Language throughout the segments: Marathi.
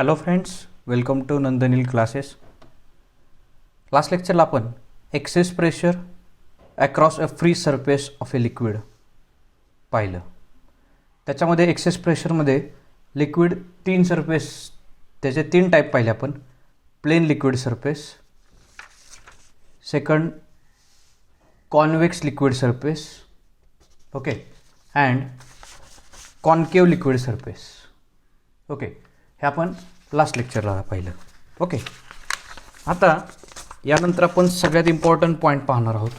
Hello friends, welcome to Nandanil classes. Last लेक्चरला आपण excess pressure across a free surface of a liquid पाहिलं. त्याच्यामध्ये एक्सेस प्रेशरमध्ये लिक्विड तीन सरफेस, त्याचे तीन टाईप पाहिले आपण. Plane liquid surface, second convex liquid surface, okay, and concave liquid surface. Okay, हे आपण लास्ट लेक्चरला पाहिलं. ओके, आता यानंतर आपण सगळ्यात इम्पॉर्टंट पॉईंट पाहणार आहोत.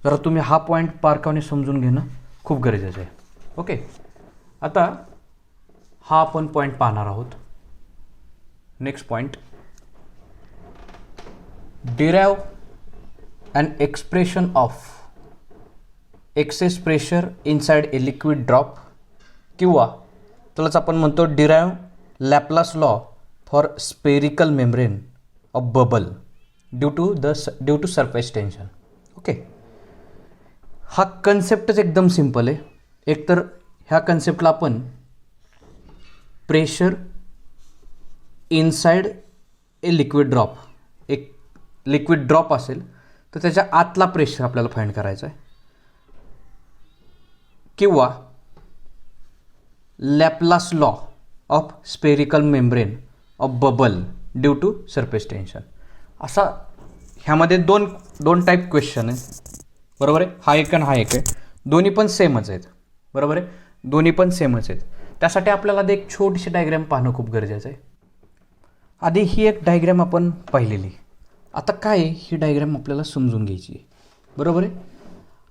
जरा तुम्ही हा पॉईंट बारकावणे समजून घेणं खूप गरजेचं आहे. ओके, आता हा आपण पॉईंट पाहणार आहोत. Next point, derive an expression of excess pressure inside a liquid drop, किंवा त्यालाच आपण म्हणतो derive Laplace law for spherical membrane of bubble due to surface tension. Okay, हा कन्सेप्टच एकदम सिंपल आहे. एकतर ह्या कन्सेप्टला आपण pressure inside a liquid drop, एक लिक्विड ड्रॉप असेल तर त्याच्या आतला प्रेशर आपल्याला फाइंड करायचा आहे, किंवा Laplace law of spherical membrane of bubble due to surface tension. असा ह्यामध्ये दोन टाईप क्वेश्चन आहे. बरोबर आहे, हा एक आणि हा एक आहे. दोन्ही पण सेमच आहेत. बरोबर आहे, दोन्ही पण सेमच आहेत. त्यासाठी आपल्याला एक छोटीशी डायग्रॅम पाहणं खूप गरजेचं आहे. आधी ही एक डायग्रॅम आपण पाहिलेली. आता काय ही डायग्रॅम आपल्याला समजून घ्यायची आहे. बरोबर आहे.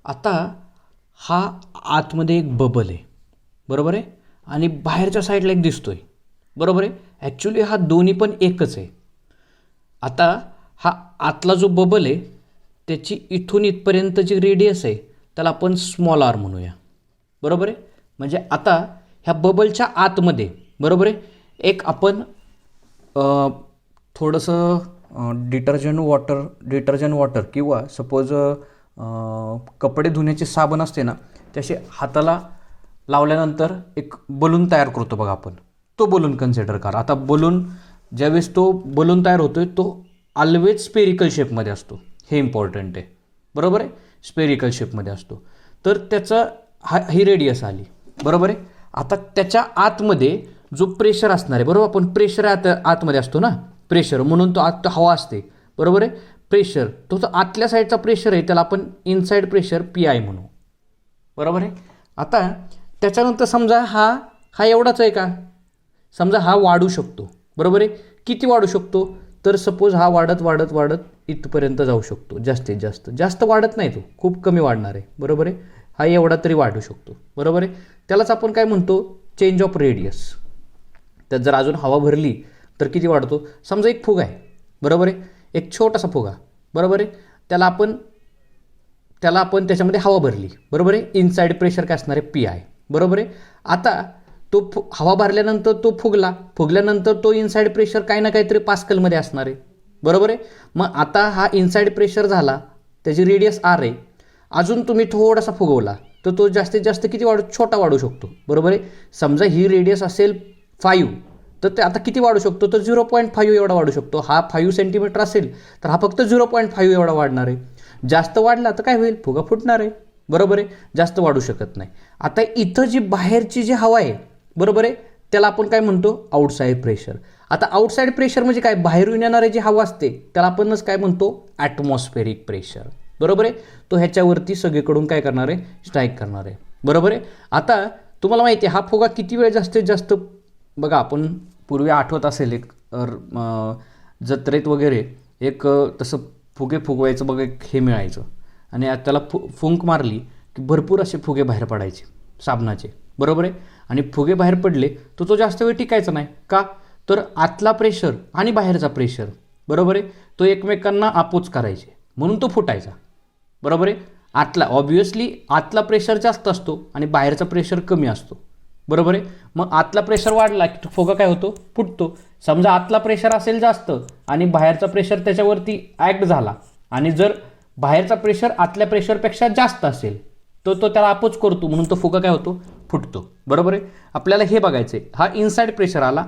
आता हा आतमध्ये एक बबल आहे. बरोबर आहे, आणि बाहेरच्या साईडला एक दिसतोय. बरोबर आहे. ॲक्च्युली हा दोन्ही पण एकच आहे. आता हा आतला जो बबल आहे त्याची इथून इथपर्यंतची रेडियस आहे त्याला आपण स्मॉल आर म्हणूया. बरोबर आहे. म्हणजे आता ह्या बबलच्या आतमध्ये, बरोबर आहे, एक आपण थोडंसं डिटर्जंट वॉटर किंवा सपोज कपडे धुण्याचे साबण असते ना, त्याचे हाताला लावल्यानंतर एक बलून तयार करतो बघा आपण. तो बलून कन्सिडर करा. आता बलून ज्यावेळेस तो बलून तयार होतोय तो ऑलवेज स्पेरिकल शेपमध्ये असतो. हे इम्पॉर्टंट आहे. बरोबर आहे, स्पेरिकल शेपमध्ये असतो. तर त्याचं ही रेडियस आली. बरोबर आहे. आता त्याच्या आतमध्ये जो प्रेशर असणार आहे, बरोबर, आपण प्रेशर आतमध्ये असतो ना, प्रेशर म्हणून तो आत हवा असते. बरोबर आहे. प्रेशर तो आतल्या साईडचा प्रेशर आहे त्याला आपण इनसाइड प्रेशर PI म्हणू. बरोबर आहे. आता त्याच्यानंतर समजा हा एवढाच आहे का, समजा हा वाढू शकतो. बरोबर आहे. किती वाढू शकतो, तर सपोज हा वाढत इथपर्यंत जाऊ शकतो. जास्त वाढत नाही, तो खूप कमी वाढणार आहे. बरोबर आहे. हा एवढा तरी वाढू शकतो. बरोबर आहे. त्यालाच आपण काय म्हणतो, चेंज ऑफ रेडियस. त्यात जर अजून हवा भरली तर किती वाढतो. समजा एक फुगा आहे. बरोबर आहे, एक छोटासा फुगा. बरोबर आहे. त्याला आपण त्याच्यामध्ये हवा भरली. बरोबर आहे. इनसाइड प्रेशर काय असणार आहे, PI. बरोबर आहे. आता तो हवा भरल्यानंतर तो फुगल्यानंतर तो इनसाइड प्रेशर काही ना काहीतरी पास्कलमध्ये असणार आहे. बरोबर आहे. मग आता हा इनसाइड प्रेशर झाला, त्याची रेडियस R आहे. अजून तुम्ही थोडासा फुगवला तर तो जास्तीत जास्त किती छोटा वाढू शकतो. बरोबर आहे. समजा ही रेडियस असेल 5, तर ते आता किती वाढू शकतो, तर 0.5 एवढा वाढू शकतो. हा 5 सेंटीमीटर असेल तर हा फक्त 0.5 एवढा वाढणार आहे. जास्त वाढला तर काय होईल, फुगा फुटणार आहे. बरोबर आहे. जास्त वाढू शकत नाही. आता इथं जी बाहेरची जी हवा आहे, बरोबर आहे, त्याला आपण काय म्हणतो, आउटसाईड प्रेशर. आता आउटसाईड प्रेशर म्हणजे काय, बाहेरून येणारी जी हवा असते त्याला आपणच काय म्हणतो, ॲटमॉस्फेरिक प्रेशर. बरोबर आहे. तो ह्याच्यावरती सगळीकडून काय करणार आहे, स्ट्राईक करणार आहे. बरोबर आहे. आता तुम्हाला माहिती आहे हा फुगा किती वेळ जास्तीत जास्त, बघा आपण पूर्वी आठवत असेल एक जत्रेत वगैरे एक तसं फुगे फुगवायचं बघा, एक हे मिळायचं आणि त्याला फुंक मारली की भरपूर असे फुगे बाहेर पडायचे साबणाचे. बरोबर आहे. आणि फुगे बाहेर पडले तर तो जास्त वेळ टिकायचा नाही. का, तर आतला प्रेशर आणि बाहेरचा प्रेशर, बरोबर आहे, तो एकमेकांना अपोज करायचे म्हणून तो फुटायचा. बरोबर आहे. ऑब्व्हियसली आतला प्रेशर जास्त असतो आणि बाहेरचा प्रेशर कमी असतो. बरोबर आहे. मग आतला प्रेशर वाढला की फुगा काय होतो, फुटतो. समजा आतला प्रेशर असेल जास्त आणि बाहेरचा प्रेशर त्याच्यावरती ॲक्ट झाला, आणि जर बाहेरचा प्रेशर आतल्या प्रेशरपेक्षा जास्त असेल तो त्याला अपोज करतो म्हणून तो फुगा काय होतो, फुटतो. बरोबर आहे. आपल्याला हे बघायचं आहे, हा इनसाइड प्रेशर आला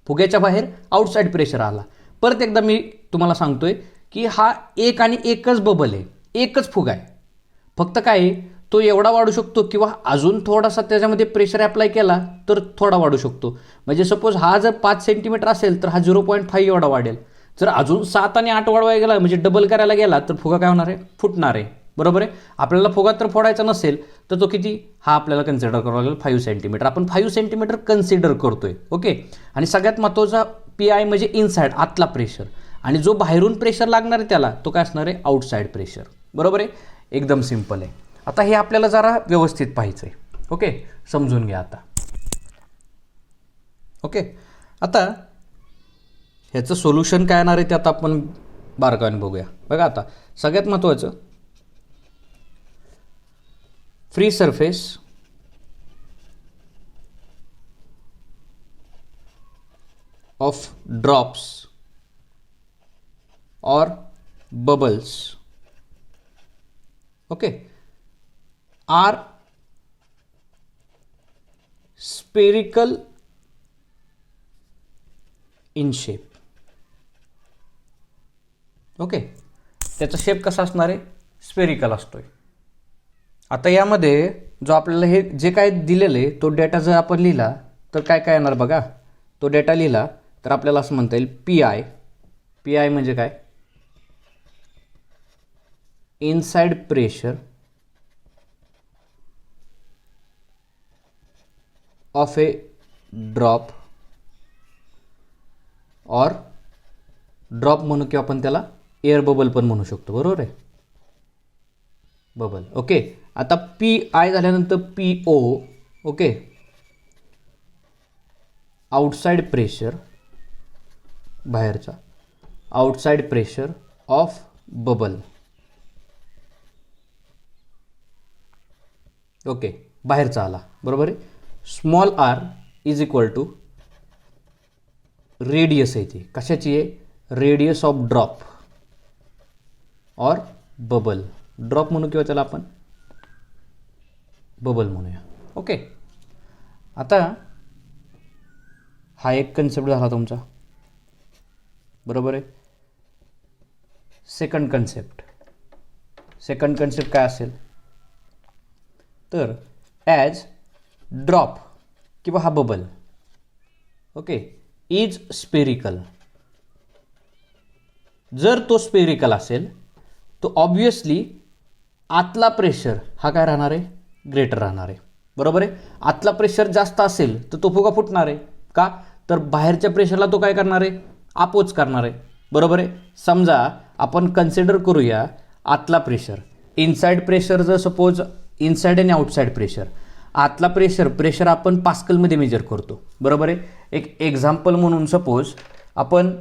फुग्याच्या बाहेर आउटसाईड प्रेशर आला. परत एकदा मी तुम्हाला सांगतोय की हा एक आणि एकच बबल आहे, एकच फुगा आहे. फक्त काय आहे, तो एवढा वाढू शकतो किंवा अजून थोडासा त्याच्यामध्ये प्रेशर अप्लाय केला तर थोडा वाढू शकतो. म्हणजे सपोज हा जर 5 सेंटीमीटर असेल तर हा 0.5 एवढा वाढेल. जर अजून 7 आणि 8 वाढवायला गेला म्हणजे डबल करायला गेला तर फुगा काय होणार आहे, फुटणार आहे. बरोबर आहे. आपल्याला फुगा तर फोडायचा नसेल तर तो किती, हा आपल्याला कन्सिडर करावा लागेल 5 सेंटीमीटर. आपण 5 सेंटीमीटर कन्सिडर करतोय. ओके. आणि सगळ्यात महत्त्वाचा PI म्हणजे इनसाईड, आतला प्रेशर. आणि जो बाहेरून प्रेशर लागणार आहे त्याला तो काय असणार आहे, आउटसाईड प्रेशर. बरोबर आहे. एकदम सिंपल आहे. आता हे आपल्याला जरा व्यवस्थित पाहायचं आहे. ओके, समजून घ्या आता. ओके, आता ह्याचं सोल्युशन काय येणार आहे ते आता आपण बारकाईने बघूया. बघा आता सगळ्यात महत्त्वाचं, free surface of drops or bubbles, okay, are spherical in shape. Okay, त्याचा शेप कसा असणार आहे, स्पेरिकल असतोय. आता यामध्ये जो आपल्याला हे जे काय दिलेलं आहे तो डेटा जर आपण लिहिला तर काय काय येणार बघा. तो डेटा लिहिला तर आपल्याला असं म्हणता येईल PI म्हणजे काय, inside pressure of A drop, और ड्रॉप म्हणू किंवा आपण त्याला एअर बबल पण म्हणू शकतो. बरोबर आहे, बबल. ओके, आता PI झाल्यानंतर PO, ओके, आउटसाइड प्रेशर, बाहेरचा outside pressure of bubble. Okay, बाहेरचा आला. बरोबर आहे. Small r is equal to radius आहे ती कशाची आहे, radius of drop or bubble. Drop म्हणू किंवा त्याला आपण बबल म्हणूया. ओके, आता हा एक कन्सेप्ट झाला तुमचा. बरोबर आहे. सेकंड कन्सेप्ट काय असेल तर ॲज ड्रॉप किंवा हा बबल, ओके, इज स्पेरिकल. जर तो स्पेरिकल असेल तो ऑब्वियसली आतला प्रेशर हा काय राहणार आहे, ग्रेटर राहणार आहे. बरोबर आहे. आतला प्रेशर जास्त असेल तर तो फुगा फुटणार आहे. का तर बाहेरच्या प्रेशरला तो काय करणार आहे, अपोज करणार आहे. बरोबर आहे. समजा आपण कन्सिडर करूया आतला प्रेशर, इनसाइड प्रेशर. जर सपोज इनसाइड आणि आउटसाइड प्रेशर, आतला प्रेशर आपण पास्कलमध्ये मेजर करतो. बरोबर आहे. एक एक्झाम्पल म्हणून सपोज आपण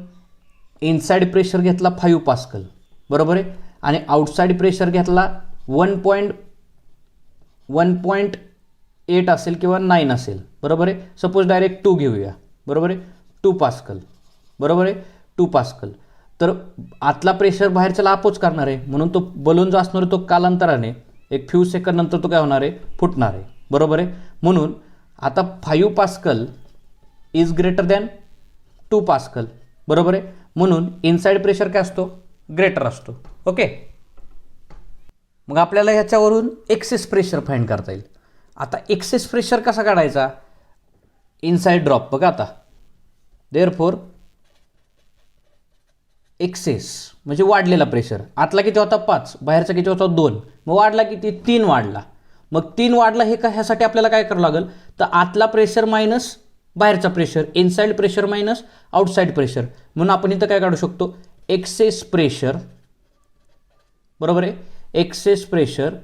इनसाइड प्रेशर घेतला 5 पास्कल. बरोबर आहे. आणि आउटसाइड प्रेशर घेतला 1.8 असेल किंवा 9 असेल. बरोबर आहे. सपोज डायरेक्ट 2 घेऊया. बरोबर आहे. 2 पास्कल. बरोबर आहे. 2 पास्कल. तर आतला प्रेशर बाहेरच्याला अपोज करणार आहे म्हणून तो बलून जो असणार तो कालांतराने एक फ्यू सेकंड नंतर तो काय होणार आहे, फुटणार आहे. बरोबर आहे. म्हणून आता 5 pascal is greater than 2 pascal. बरोबर आहे. म्हणून इनसाइड प्रेशर काय असतो, ग्रेटर असतो. ओके, मग आपल्याला ह्याच्यावरून एक्सेस प्रेशर फाइंड करता येईल. आता एक्सेस प्रेशर कसा काढायचा, इनसाइड ड्रॉप बघा. आता देअरफॉर एक्सेस म्हणजे वाढलेला प्रेशर. आतला किती होता 5, बाहेरचा किती होता 2, मग वाढला किती 3 वाढला. मग 3 वाढला हे काय, ह्यासाठी आपल्याला काय करावं लागेल तर आतला प्रेशर मायनस बाहेरचा pressure, inside pressure minus outside pressure. म्हणून आपण इथं काय काढू शकतो, एक्सेस प्रेशर. बरोबर आहे. Excess pressure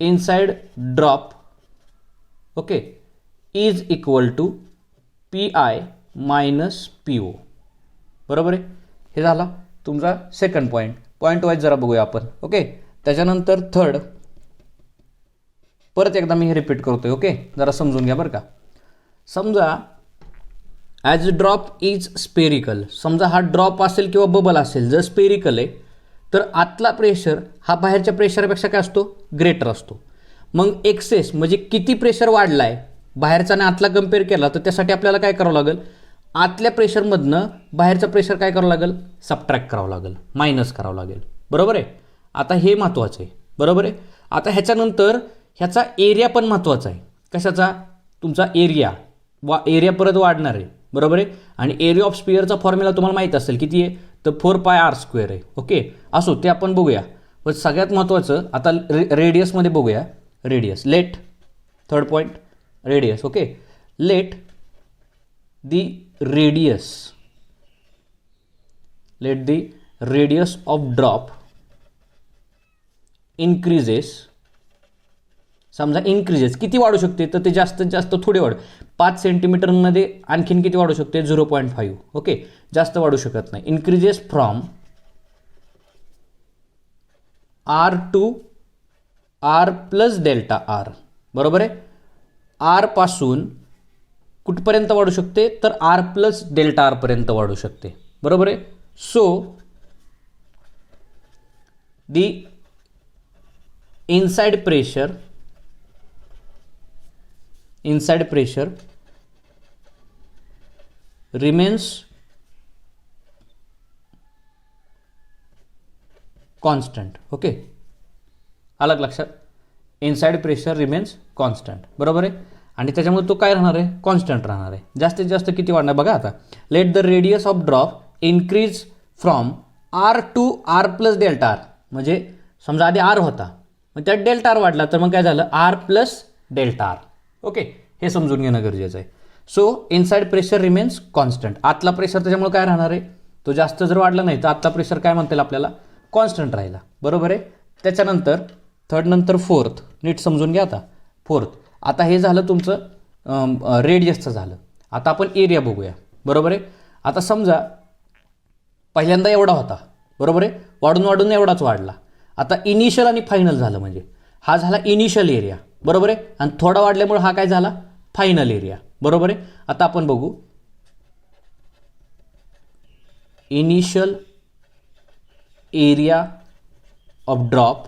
inside drop, okay, is equal to PI minus PO. बरोबर आहे. हे झाला तुमचा सेकंड पॉईंट वाईज जरा बघूया आपण. ओके, त्याच्यानंतर थर्ड, परत एकदा मी हे रिपीट करतोय. ओके, जरा समजून घ्या बरं का. समजा ॲज ड्रॉप इज स्पेरिकल, समजा हा ड्रॉप असेल किंवा बबल असेल, जर स्पेरिकल आहे तर आतला प्रेशर हा बाहेरच्या प्रेशरपेक्षा काय असतो, ग्रेटर असतो. मग एक्सेस म्हणजे किती प्रेशर वाढला आहे बाहेरचा आणि आतला कम्पेअर केला तर त्यासाठी आपल्याला काय करावं लागेल, आतल्या प्रेशरमधनं बाहेरचं प्रेशर काय करावं लागेल, सबट्रॅक्ट करावं लागेल, मायनस करावं लागेल. बरोबर आहे. आता हे महत्त्वाचं आहे. बरोबर आहे. आता ह्याच्यानंतर ह्याचा एरिया पण महत्त्वाचा आहे. कशाचा, तुमचा एरिया परत वाढणार आहे. बरोबर आहे. आणि एरिया ऑफ स्पिअरचा फॉर्म्युला तुम्हाला माहीत असेल किती आहे, तर 4πr² आहे. ओके, असो ते आपण बघूया. पण सगळ्यात महत्त्वाचं आता रेडियसमध्ये बघूया. Radius, let third point radius. Okay, let the radius of drop increases. समजा इन्क्रीजेस किती वाढू शकते, तर ते जास्तीत जास्त थोडे 5 सेंटीमीटरमध्ये आणखीन किती वाढू शकते, 0.5. ओके, जास्त वाढू शकत नाही. Increases from R to R plus delta R. बरोबर आहे. R पासून कुठपर्यंत वाढू शकते, तर R प्लस डेल्टा R पर्यंत वाढू शकते. बरोबर आहे. So the inside pressure remains constant. Okay, अलग लक्षात, इनसाइड प्रेशर रिमेन्स कॉन्स्टंट. बरोबर आहे. आणि त्याच्यामुळे तो काय राहणार आहे, कॉन्स्टंट राहणार आहे. जास्तीत जास्त किती वाढणार बघा. आता let the radius of drop increase from R to R plus delta R. म्हणजे समजा आधी R होता, मग त्यात डेल्टा R वाढला, तर मग काय झालं, R plus delta R. Okay, हे समजून घेणं गरजेचं आहे. So inside pressure remains constant. आतला प्रेशर त्याच्यामुळे काय राहणार आहे, तो जास्त जर वाढला नाही तर आतला प्रेशर काय म्हणता येईल आपल्याला, कॉन्स्टंट राहिला. बरोबर आहे. त्याच्यानंतर थर्ड नंतर फोर्थ, नीट समजून घ्या. आता फोर्थ, आता हे झालं तुमचं रेडियसचं झालं. आता आपण एरिया बघूया. बरोबर आहे. आता समजा पहिल्यांदा एवढा होता. बरोबर आहे. वाढून वाढून एवढाच वाढला. आता इनिशियल आणि फायनल झालं, म्हणजे हा झाला इनिशियल एरिया. बरोबर आहे. आणि थोडा वाढल्यामुळे हा काय झाला, फायनल एरिया. बरोबर आहे. आता आपण बघू initial area of drop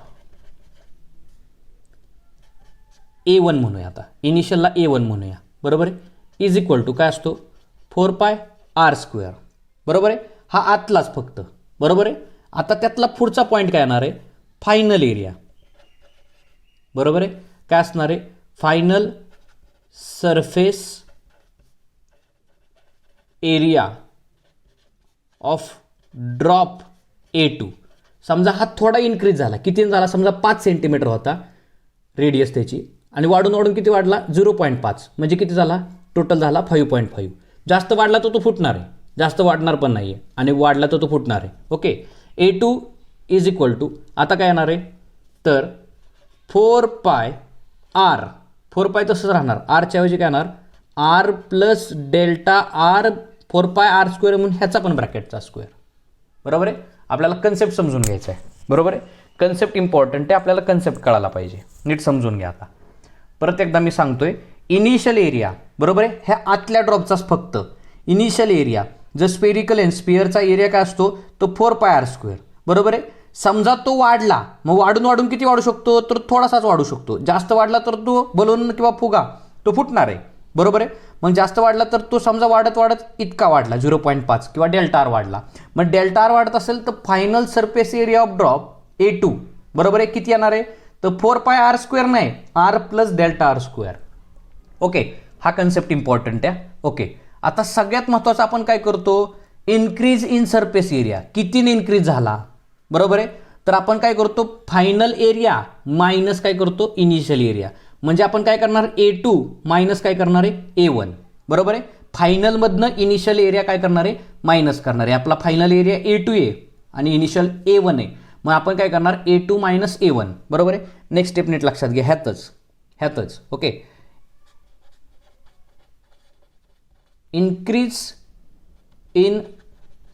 A1 म्हणूया. आता इनिशियलला A1 म्हणूया. बरोबर आहे. इज इक्वल टू काय असतो, 4πr². बरोबर आहे. हा आतलाच फक्त. बरोबर आहे. आता त्यातला पुढचा पॉईंट काय येणार आहे, फायनल एरिया. बरोबर आहे. काय असणार आहे, final surface area of drop A2. समजा हा थोडा इन्क्रीज झाला. किती झाला, समजा 5 सेंटीमीटर होता रेडियस त्याची, आणि वाढून वाढून किती वाढला, 0.5. म्हणजे किती झाला, टोटल झाला 5.5. जास्त वाढला तर तो फुटणार आहे, जास्त वाढणार पण नाही आहे, आणि वाढला तर तो फुटणार आहे. Okay, A2 is equal to आता काय येणार आहे, तर 4πr. 4π तसंच राहणार, आरच्या ऐवजी काय येणार, R plus delta R 4πr² म्हणून ह्याचा पण ब्रॅकेटचा स्क्वेअर. बरोबर आहे. आपल्याला कन्सेप्ट समजून घ्यायचा आहे. बरोबर आहे. कन्सेप्ट इम्पॉर्टंट आहे, आपल्याला कन्सेप्ट कळायला पाहिजे. नीट समजून घ्या. आता परत एकदा मी सांगतोय, इनिशियल एरिया. बरोबर आहे. ह्या आतल्या ड्रॉपचाच फक्त इनिशियल एरिया. जर स्पेरिकल आहे, स्पिअरचा एरिया काय असतो, तो 4πr². बरोबर आहे. समजा तो वाढला, मग वाढून वाढून किती वाढू शकतो, तर थोडासाच वाढू शकतो. जास्त वाढला तर तो बलून किंवा फुगा तो फुटणार आहे. बरोबर आहे. मग जास्त वाढला तर तो समजा वाढत वाढत इतका वाढला, 0.5 किंवा डेल्टा R वाढला. मग डेल्टा R वाढत असेल तर final surface area of drop A2. बरोबर आहे. किती येणार आहे, तर 4πr² नाही, R plus delta R². Okay, हा कन्सेप्ट इम्पॉर्टंट आहे. ओके, आता सगळ्यात महत्त्वाचं आपण काय करतो, इन्क्रीज इन सरफेस एरिया. कितीने इन्क्रीज झाला. बरोबर आहे. तर आपण काय करतो, फायनल एरिया मायनस काय करतो, इनिशियल एरिया. म्हणजे आपण काय करणार, A2 मायनस काय करणार आहे, A1. बरोबर आहे. फायनलमधनं इनिशियल एरिया काय करणार आहे, मायनस करणार आहे. आपला फायनल एरिया A2 आहे आणि इनिशियल A1 आहे. मग आपण काय करणार, A2 मायनस A1. बरोबर आहे. नेक्स्ट स्टेप नीट लक्षात घ्या, ह्यातच. Okay, increase in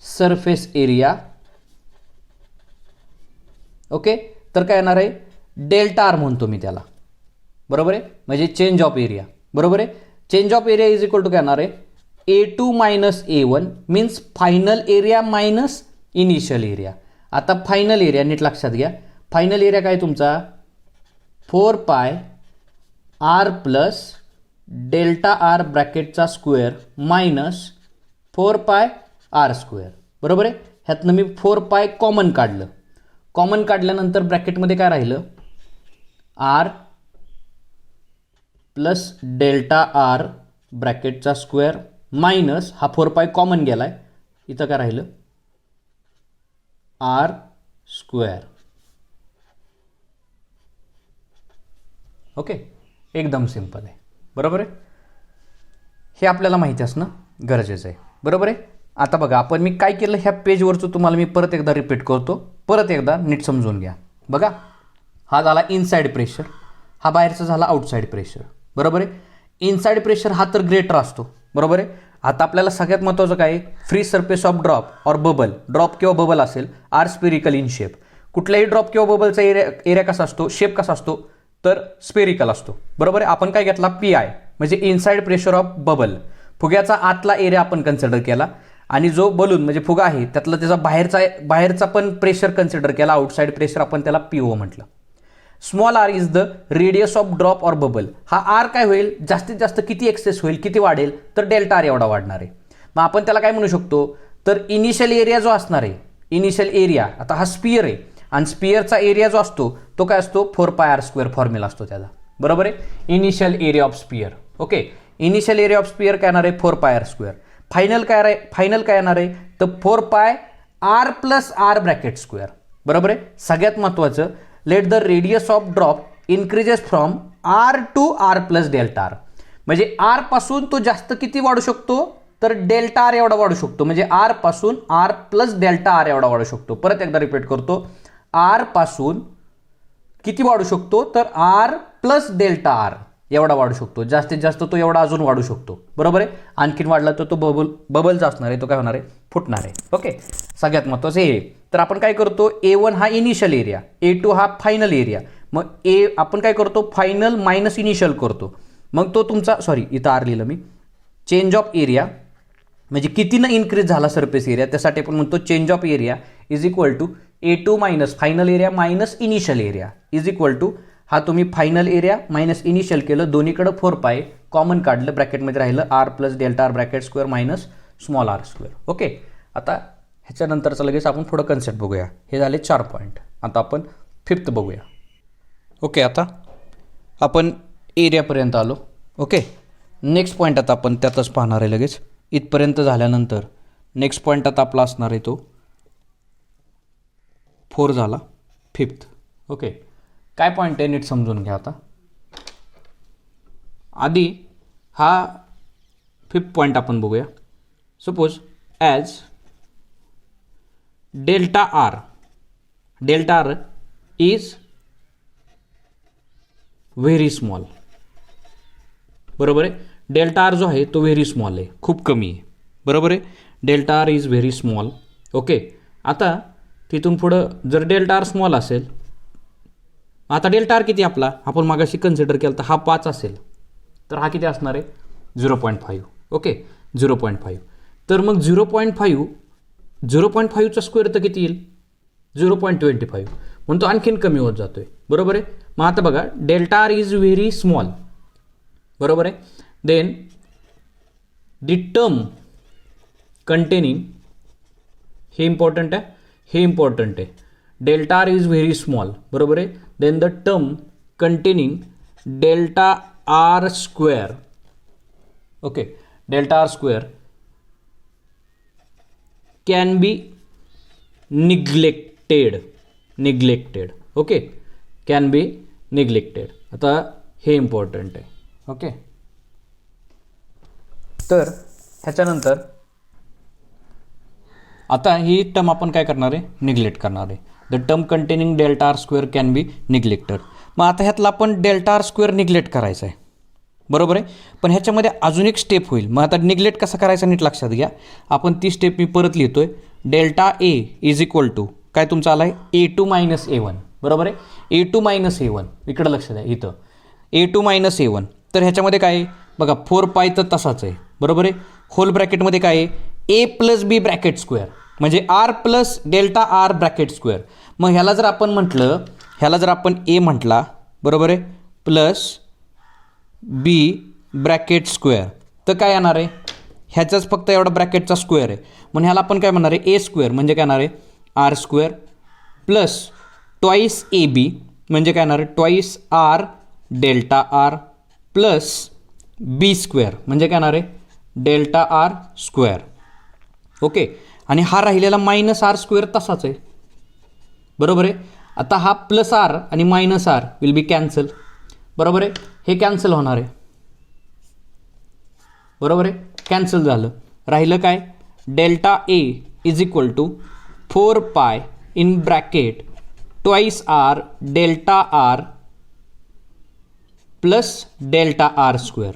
surface area. Okay, तर काय येणार आहे, डेल्टा R म्हणतो मी त्याला. बरोबर आहे. म्हणजे चेंज ऑफ एरिया. बरोबर आहे. Change of area is equal to काय येणार आहे, A2 minus A1 means final area minus initial area. आता फायनल एरिया नीट लक्षात घ्या. फायनल एरिया काय तुमचा, 4πr प्लस डेल्टा आर ब्रॅकेटचा स्क्वेअर मायनस 4πr². बरोबर आहे. ह्यातनं मी 4π कॉमन काढलं. कॉमन काढल्यानंतर ब्रॅकेटमध्ये काय राहिलं, आर प्लस डेल्टा आर ब्रॅकेटचा स्क्वेअर मायनस हा 4π कॉमन गेला आहे, इथं काय राहिलं, आर स्क्वेअर. ओके, एकदम सिंपल आहे. बरोबर आहे. हे आपल्याला माहिती असणं गरजेचं आहे. बरोबर आहे. आता बघा आपण मी काय केलं, ह्या पेजवरचं तुम्हाला मी परत एकदा रिपीट करतो, परत एकदा नीट समजून घ्या. बघा, हा झाला इनसाइड प्रेशर, हा बाहेरचा झाला आउटसाइड प्रेशर. बरोबर आहे. इनसाइड प्रेशर हा तर ग्रेटर असतो. बरोबर आहे. आता आपल्याला सगळ्यात महत्त्वाचं काय, free surface of drop or bubble, drop किंवा बबल असेल, आर स्पेरिकल इन शेप. कुठल्याही ड्रॉप किंवा बबलचा एरिया कसा असतो, शेप कसा असतो, तर स्पेरिकल असतो. बरोबर आहे. आपण काय घेतला, पी आय म्हणजे इनसाइड प्रेशर ऑफ बबल. फुग्याचा आतला एरिया आपण कन्सिडर केला आणि जो बलून म्हणजे फुगा आहे त्यातला त्याचा बाहेरचा पण प्रेशर कन्सिडर केला, आउटसाइड प्रेशर, आपण त्याला पीओ म्हटलं. Small R is the radius of drop or bubble. हा आर काय होईल, जास्तीत जास्त किती एक्सेस होईल, किती वाढेल, तर डेल्टा आर एवढा वाढणार आहे. मग आपण त्याला काय म्हणू शकतो, तर इनिशियल एरिया जो असणार आहे, इनिशियल एरिया, आता हा स्पियर आहे आणि स्पियरचा एरिया जो असतो तो काय असतो, 4πr² फॉर्म्युला असतो त्याचा. बरोबर आहे. Initial area of sphere. Okay, initial area of sphere काय येणार आहे, 4πr². फायनल काय येणार आहे, तर 4πr + r ब्रॅकेट स्क्वेअर. बरोबर आहे. सगळ्यात महत्त्वाचं, let the radius of drop increases from r to r + delta R. म्हणजे r पासून तो जास्त किती वाढू शकतो, तर डेल्टा आर एवढा वाढू शकतो. म्हणजे r पासून r + डेल्टा आर एवढा वाढू शकतो. परत एकदा रिपीट करतो, r पासून किती वाढू शकतो, तर r + डेल्टा आर एवढा वाढू शकतो. जास्तीत जास्त तो एवढा अजून वाढू शकतो. बरोबर आहे. आणखीन वाढला तर तो बबलचा असणार आहे, तो काय होणार आहे, फुटणार आहे. ओके, सगळ्यात महत्त्वाचं हे. तर आपण काय करतो, A1 हा इनिशियल एरिया, A2 हा फायनल एरिया. मग आपण काय करतो, फायनल मायनस इनिशियल करतो. मग तो तुमचा, सॉरी इथं आर लिहिलं मी, चेंज ऑफ एरिया म्हणजे कितीनं इन्क्रीज झाला सरफेस एरिया, त्यासाठी आपण म्हणतो change of area is equal to A2 minus final area minus initial area is equal to, हा तुम्ही फायनल एरिया मायनस इनिशियल केलं, दोन्हीकडं 4π कॉमन काढलं, ब्रॅकेटमध्ये राहिलं r + delta R bracket square minus small r स्क्वेअर. ओके, आता ह्याच्यानंतरचं लगेच आपण पुढं कन्सेप्ट बघूया. हे झाले 4 पॉईंट. आता आपण 5th बघूया. ओके, आता आपण एरियापर्यंत आलो. ओके, नेक्स्ट पॉईंट आता आपण त्यातच पाहणार आहे लगेच. इथपर्यंत झाल्यानंतर नेक्स्ट पॉईंट आता आपला असणार आहे तो 4 झाला, 5th. ओके, काय पॉईंट आहे नीट समजून घ्या. आता आधी हा 5th पॉईंट आपण बघूया. Suppose as delta R is very small. बरोबर आहे. डेल्टा आर जो आहे तो व्हेरी स्मॉल आहे, खूप कमी आहे. बरोबर आहे. Delta R is very small. Okay, आता तिथून पुढं जर डेल्टा आर स्मॉल असेल, आता डेल्टा आर किती आपला, आपण मागाशी कन्सिडर केलं तर हा 5 असेल, तर हा किती असणार आहे, 0.5. ओके, 0.5. तर मग 0.5चा स्क्वेअर तर किती येईल, 0.25. म्हणून तो आणखीन कमी होत जातोय. बरोबर आहे. मग आता बघा, delta R is very small. बरोबर आहे. देन दी टर्म कंटेनिंग, हे इम्पॉर्टंट आहे, delta R is very small. बरोबर आहे. Then the term containing delta R square, okay, delta R square can be neglected. Okay, can be neglected. आता हे इम्पॉर्टंट आहे. ओके, तर ह्याच्यानंतर आता ही टर्म आपण काय करणार आहे, निग्लेक्ट करणार आहे. The term containing delta R square can be neglected. मग आता ह्यातला आपण डेल्टा आर स्क्वेअर निग्लेक्ट करायचा आहे. बरोबर आहे. पण ह्याच्यामध्ये अजून एक स्टेप होईल. मग आता निग्लेक्ट कसं करायचं नीट लक्षात घ्या. आपण ती स्टेप मी परत लिहितोय. Delta A is equal to काय तुमचं आलं आहे, A2 - A1. बरोबर आहे. A2 - A1 इकडं लक्ष द्या, इथं A2 - A1. तर ह्याच्यामध्ये काय आहे बघा, 4π तर तसाच आहे. बरोबर आहे. होल ब्रॅकेटमध्ये काय आहे, A + B ब्रॅकेट स्क्वेअर म्हणजे R + delta R bracket square. मग ह्याला जर आपण म्हटलं, ह्याला जर आपण A म्हटला, बरोबर आहे, प्लस B ब्रॅकेट स्क्वेअर. तर काय येणार आहे, ह्याचाच फक्त एवढा ब्रॅकेटचा स्क्वेअर आहे, म्हणून ह्याला आपण काय म्हणणार आहे, ए स्क्वेअर म्हणजे काय येणार आहे R square plus twice A B म्हणजे काय येणार आहे twice R delta R plus B square म्हणजे काय येणार आहे डेल्टा आर स्क्वेअर. ओके, आणि हा राहिलेला मायनस आर स्क्वेअर तसाच आहे. बरोबर आहे. आता हा प्लस आर आणि minus r will be cancel. बरोबर आहे, हे कॅन्सल होणार आहे. बरोबर आहे, कॅन्सल झालं. राहिलं काय, delta A is equal to 4 pi in bracket twice R delta R plus delta R square.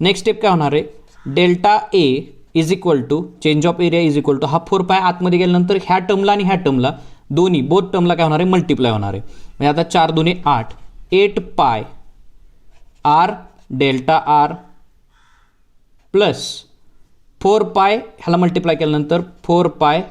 Next step काय होणार आहे, delta A is equal to change of area is equal to हा 4 पाय आतमध्ये गेल्यानंतर ह्या टर्मला आणि ह्या टर्मला दोन्ही बोथ टर्मला काय होणार आहे मल्टिप्लाय होणार आहे. म्हणजे आता 4 दुने 8, 8 pi r delta R plus 4 पाय ह्याला मल्टिप्लाय केल्यानंतर 4 पाय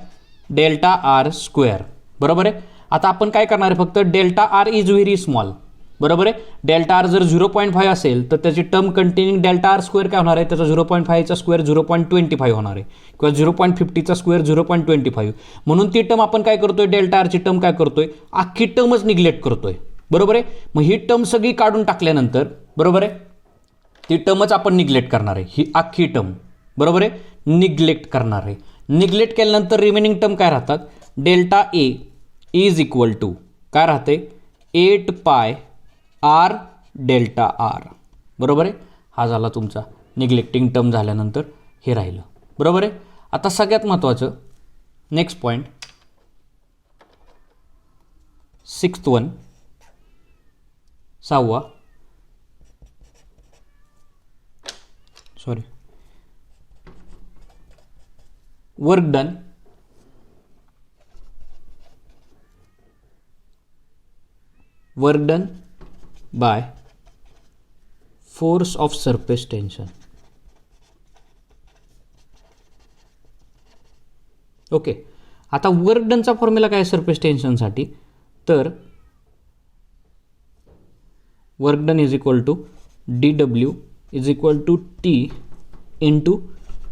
डेल्टा आर स्क्वेअर. बरोबर आहे. आता आपण काय करणार आहे, फक्त delta R is very small. बरोबर आहे, डेल्टा आर जर 0.5 असेल तर त्याची term containing delta R square काय होणार आहे, त्याचा 0.5चा स्क्वेअर 0.25 होणार आहे किंवा 0.50चा स्क्वेअर 0.25. म्हणून ती टर्म आपण काय करतोय, डेल्टा आरची टर्म काय करतोय, अख्खी टर्मच निग्लेक्ट करतोय. बरोबर आहे. मग ही टर्म सगळी काढून टाकल्यानंतर बरोबर आहे ती टर्मच आपण निग्लेक्ट करणार आहे, ही अख्खी टर्म. बरोबर आहे, निग्लेक्ट करणार आहे. निग्लेक्ट केल्यानंतर रिमेनिंग टर्म काय राहतात, delta A is equal to काय राहते 8 पाय आर डेल्टा आर. बरोबर आहे, हा झाला तुमचा निग्लेक्टिंग टर्म झाल्यानंतर हे राहिलं. बरोबर आहे. आता सगळ्यात महत्त्वाचं नेक्स्ट पॉईंट 6th वन 6वा work done by force of surface tension. Okay, आता वर्क डनचा फॉर्म्युला काय सरफेस टेन्शनसाठी, तर work done is equal to dw is equal to t into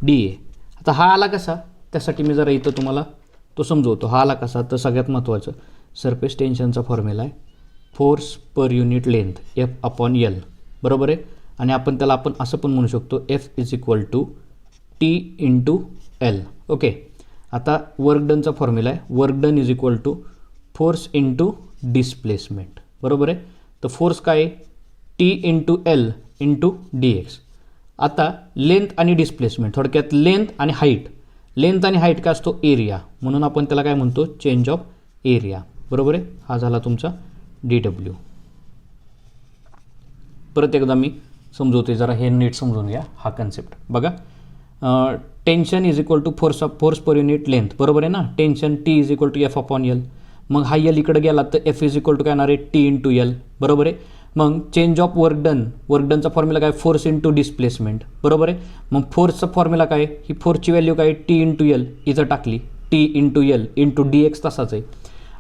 da. आता हा आला कसा, त्यासाठी मी जरा इथं तुम्हाला तो समजवतो. हा आला कसा, तर सगळ्यात महत्त्वाचं सरफेस टेन्शनचा फॉर्म्युला आहे force per unit length F/L. बरोबर आहे. आणि आपण त्याला आपण असं पण म्हणू शकतो F is equal to T into L. Okay, आता वर्क डनचा फॉर्म्युला आहे work done is equal to force into displacement. बरोबर आहे. तर फोर्स काय आहे T into L into dx. आता लेंथ आणि डिस्प्लेसमेंट, थोडक्यात लेंथ आणि हाईट. लेंथ आणि हाईट काय असतो एरिया, म्हणून आपण त्याला काय म्हणतो चेंज ऑफ एरिया. बरोबर आहे. हा झाला तुमचा dw. परत एकदा मी समजवते, जरा हे नीट समजून घ्या हा कन्सेप्ट. बघा, tension is equal to force per unit length. बरोबर आहे ना, tension T is equal to F/L. मग हा L इकडे गेला तर F इज इक्वल टू काय येणार आहे T इंटू L. बरोबर आहे. मग चेंज ऑफ वर्क डनचा फॉर्म्युला काय फोर्स इंटू डिस्प्लेसमेंट. बरोबर आहे. मग फोर्सचा फॉर्म्युला काय, ही फोर्सची व्हॅल्यू काय T इंटू L इथं टाकली, T into L into dx तसाच आहे.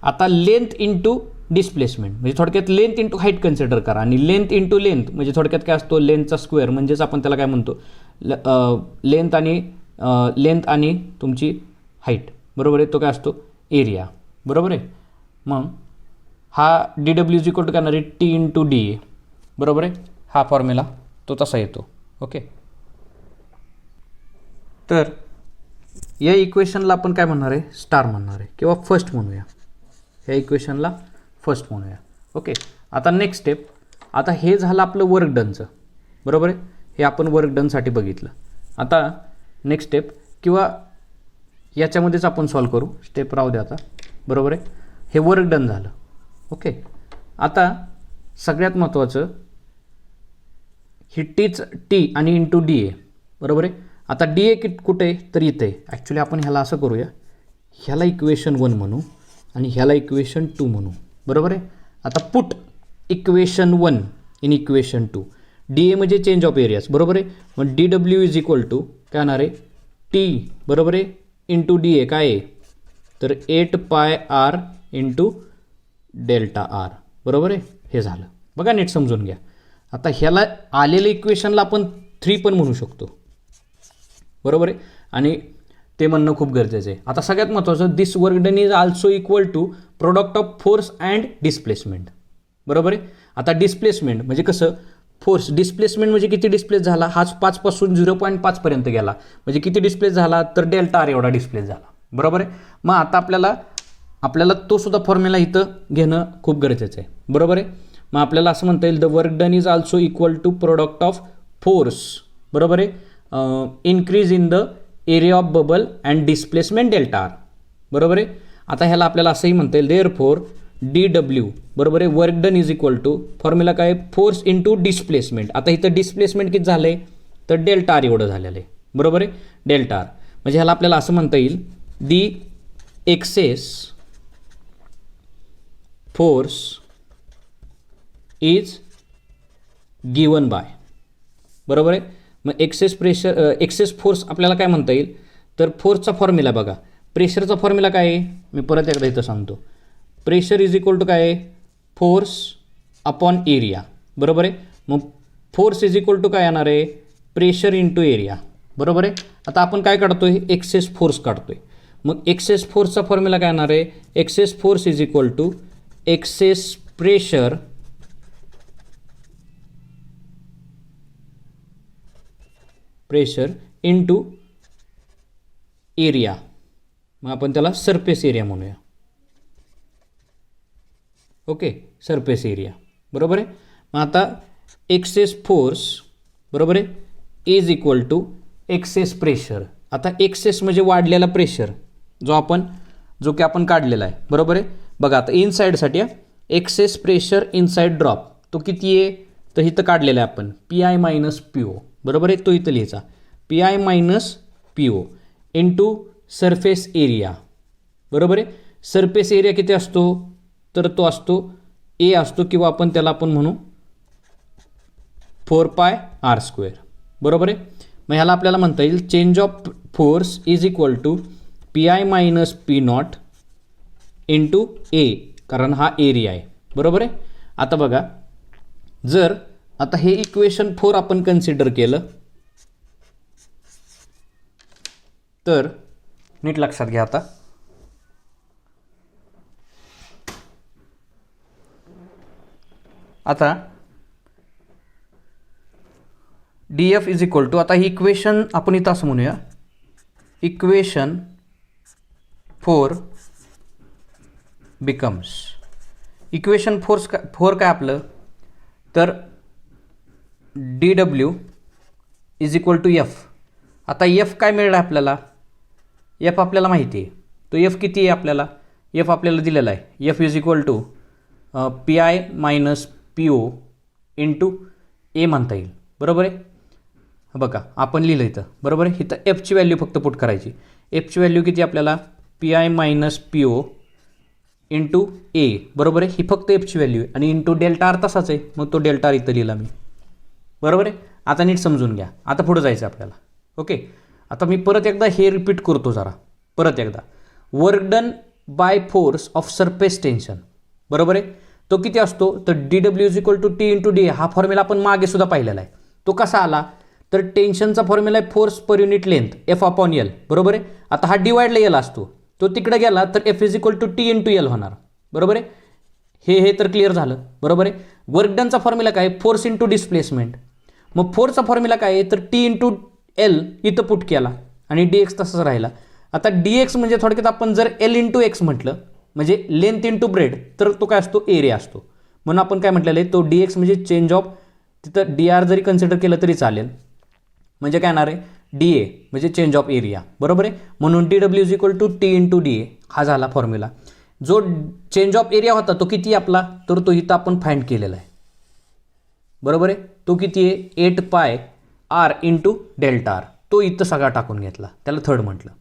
आता लेंथ इंटू डिस्प्लेसमेंट म्हणजे थोडक्यात लेंथ इंटू हाईट कन्सिडर करा, आणि लेंथ इंटू लेंथ म्हणजे थोडक्यात काय असतो लेंथचा स्क्वेअर, म्हणजेच आपण त्याला काय म्हणतो लेंथ आणि तुमची हाईट. बरोबर आहे, तो काय असतो एरिया. बरोबर आहे. मग हा dw इज इक्वल टू काय येणार आहे T इंटू da. बरोबर आहे, हा फॉर्म्युला तो तसा येतो. ओके, तर या इक्वेशनला आपण काय म्हणणार आहे स्टार म्हणणार आहे किंवा फर्स्ट म्हणूया. या इक्वेशनला फर्स्ट म्हणूया. ओके, आता नेक्स्ट स्टेप, आता हे झालं आपलं वर्क डनचं. बरोबर आहे, हे आपण वर्क डनसाठी बघितलं. आता नेक्स्ट स्टेप किंवा याच्यामध्येच आपण सॉल्व करू, स्टेप राहू द्या आता. बरोबर आहे, हे वर्क डन झालं. ओके, आता सगळ्यात महत्त्वाचं ही टी आणि इंटू डी ए. बरोबर आहे. आता डी ए कुठे आहे तर इथे. ॲक्च्युली आपण ह्याला असं करूया, ह्याला इक्वेशन 1 म्हणू आणि ह्याला इक्वेशन 2 म्हणू. बरोबर आहे. आता put equation 1 in equation 2. D A म्हणजे चेंज ऑफ एरियाज. बरोबर आहे. मग d W is equal to काय येणार आहे टी. बरोबर आहे, इंटू डी ए काय आहे तर 8 pi R into delta R. बरोबर आहे, हे झालं. बघा नीट समजून घ्या. आता ह्याला आलेलं इक्वेशनला आपण 3 पण म्हणू शकतो, बरोबर आहे, आणि ते म्हणणं खूप गरजेचं आहे. आता सगळ्यात महत्त्वाचं, this work done is also equal to product of force and displacement, बरोबर आहे. आता डिस्प्लेसमेंट म्हणजे कसं, फोर्स डिस्प्लेसमेंट म्हणजे किती डिस्प्लेस झाला, हाच 5 पासून 0.5 पर्यंत गेला, म्हणजे किती डिस्प्लेस झाला, तर डेल्टा आर एवढा डिस्प्लेस झाला, बरोबर आहे. मग आता आपल्याला तो सुद्धा फॉर्म्युला इथं घेणं खूप गरजेचं आहे, बरोबर आहे. मग आपल्याला असं म्हणता येईल, the work done is also equal to product of force, बरोबर आहे, increase in the area of bubble and displacement delta R, बरोबर आहे. आता ह्याला आपल्याला असंही म्हणता येईल, देअरफॉर DW, बरोबर आहे, work done is equal to formula काय, फोर्स इंटू डिस्प्लेसमेंट. आता इथं डिस्प्लेसमेंट किती झालं आहे, तर डेल्टा आर एवढं झालेलं आहे, बरोबर आहे, डेल्टा आर. म्हणजे ह्याला आपल्याला असं म्हणता येईल, the excess force is given by, बरोबर आहे. मग एक्सेस फोर्स आपल्याला काय म्हणता येईल, तर फोर्सचा फॉर्म्युला बघा, प्रेशरचा फॉर्म्युला काय आहे, मी परत एकदा इथं सांगतो, प्रेशर इज इक्वल टू काय आहे, फोर्स अपॉन एरिया, बरोबर आहे. मग फोर्स इज इक्वल टू काय येणार आहे, प्रेशर इंटू एरिया, बरोबर आहे. आता आपण काय काढतोय, एक्सेस फोर्स काढतोय. मग एक्सेस फोर्सचा फॉर्म्युला काय येणार आहे, excess force is equal to excess pressure into area, मग आपण त्याला सरफेस एरिया म्हणूया, ओके, सरफेस एरिया, बरोबर आहे. मग आता एक्सेस फोर्स, बरोबर आहे, is equal to excess pressure. आता एक्सेस म्हणजे वाढलेला प्रेशर, जो की आपण काढलेला आहे, बरोबर आहे. बघा आता इनसाईडसाठी एक्सेस प्रेशर इनसाईड ड्रॉप तो किती आहे, तर इथं काढलेला आहे आपण PI मायनस PO, बरोबर आहे. तो इथं लिहायचा PI minus PO into surface area, बरोबर आहे. सरफेस एरिया किती असतो, तर तो असतो A असतो, किंवा आपण त्याला म्हणू 4πr², बरोबर आहे. मग ह्याला आपल्याला म्हणता येईल, change of force is equal to PI minus P0 into A, कारण हा एरिया आहे, बरोबर आहे. आता बघा, जर आता हे इक्वेशन 4 आपण कन्सिडर केलं तर नीट लक्षात घ्या. आता DF इज इक्वल टू, आता ही इक्वेशन आपण इथं असं म्हणूया, इक्वेशन 4 बिकम्स, इक्वेशन 4 काय आपलं, तर DW is equal to F. आता F काय मिळालं आपल्याला, F आपल्याला माहिती आहे, तो F किती आहे आपल्याला, F आपल्याला दिलेला आहे, F is equal to PI minus PO into A म्हणता येईल, बरोबर आहे. बघा आपण लिहिलं इथं, बरोबर आहे. इथं Fची व्हॅल्यू फक्त पुट करायची, Fची व्हॅल्यू किती आपल्याला, PI minus PO into A, बरोबर आहे. ही फक्त Fची व्हॅल्यू आहे, आणि इंटू डेल्टा आर तसाच आहे, मग तो डेल्टा आर इथं लिहिला मी, बरोबर आहे. आता नीट समजून घ्या, आता पुढं जायचं आपल्याला, ओके. आता मी परत एकदा हे रिपीट करतो जरा, परत एकदा, work done by force of surface tension, बरोबर आहे, तो किती असतो, तर DW is equal to T into DA. हा फॉर्म्युला आपण मागे सुद्धा पाहिलेला आहे. तो कसा आला, तर टेन्शनचा फॉर्म्युला आहे force per unit length F upon L, बरोबर आहे. आता हा डिवाइडला L असतो, तो तिकडे गेला तर F is equal to T into L होणार, बरोबर आहे. हे तर क्लिअर झालं, बरोबर आहे. वर्क डनचा फॉर्म्युला काय, फोर्स इंटू डिस्प्लेसमेंट. मग फोर्सचा फॉर्म्युला काय आहे, तर T इंटू L इथं पुट केला, आणि DX तसंच राहिला. आता DX म्हणजे थोडक्यात आपण जर L इंटू X म्हटलं, म्हणजे लेंथ इंटू ब्रेड, तर तो काय असतो, एरिया असतो. म्हणून आपण काय म्हटलेलं आहे, तो DX म्हणजे चेंज ऑफ, तिथं DR जरी कन्सिडर केलं तरी चालेल, म्हणजे काय येणार आहे, DA म्हणजे चेंज ऑफ एरिया, बरोबर आहे. म्हणून DW is equal to T into DA हा झाला फॉर्म्युला. जो चेंज ऑफ एरिया होता तो किती आपला, तर तो इथं आपण फाइंड केलेला आहे, बरोबर आहे. तो किती आहे, 8πr इंटू डेल्टा आर, तो इथं सगळा टाकून घेतला, त्याला थर्ड म्हटलं,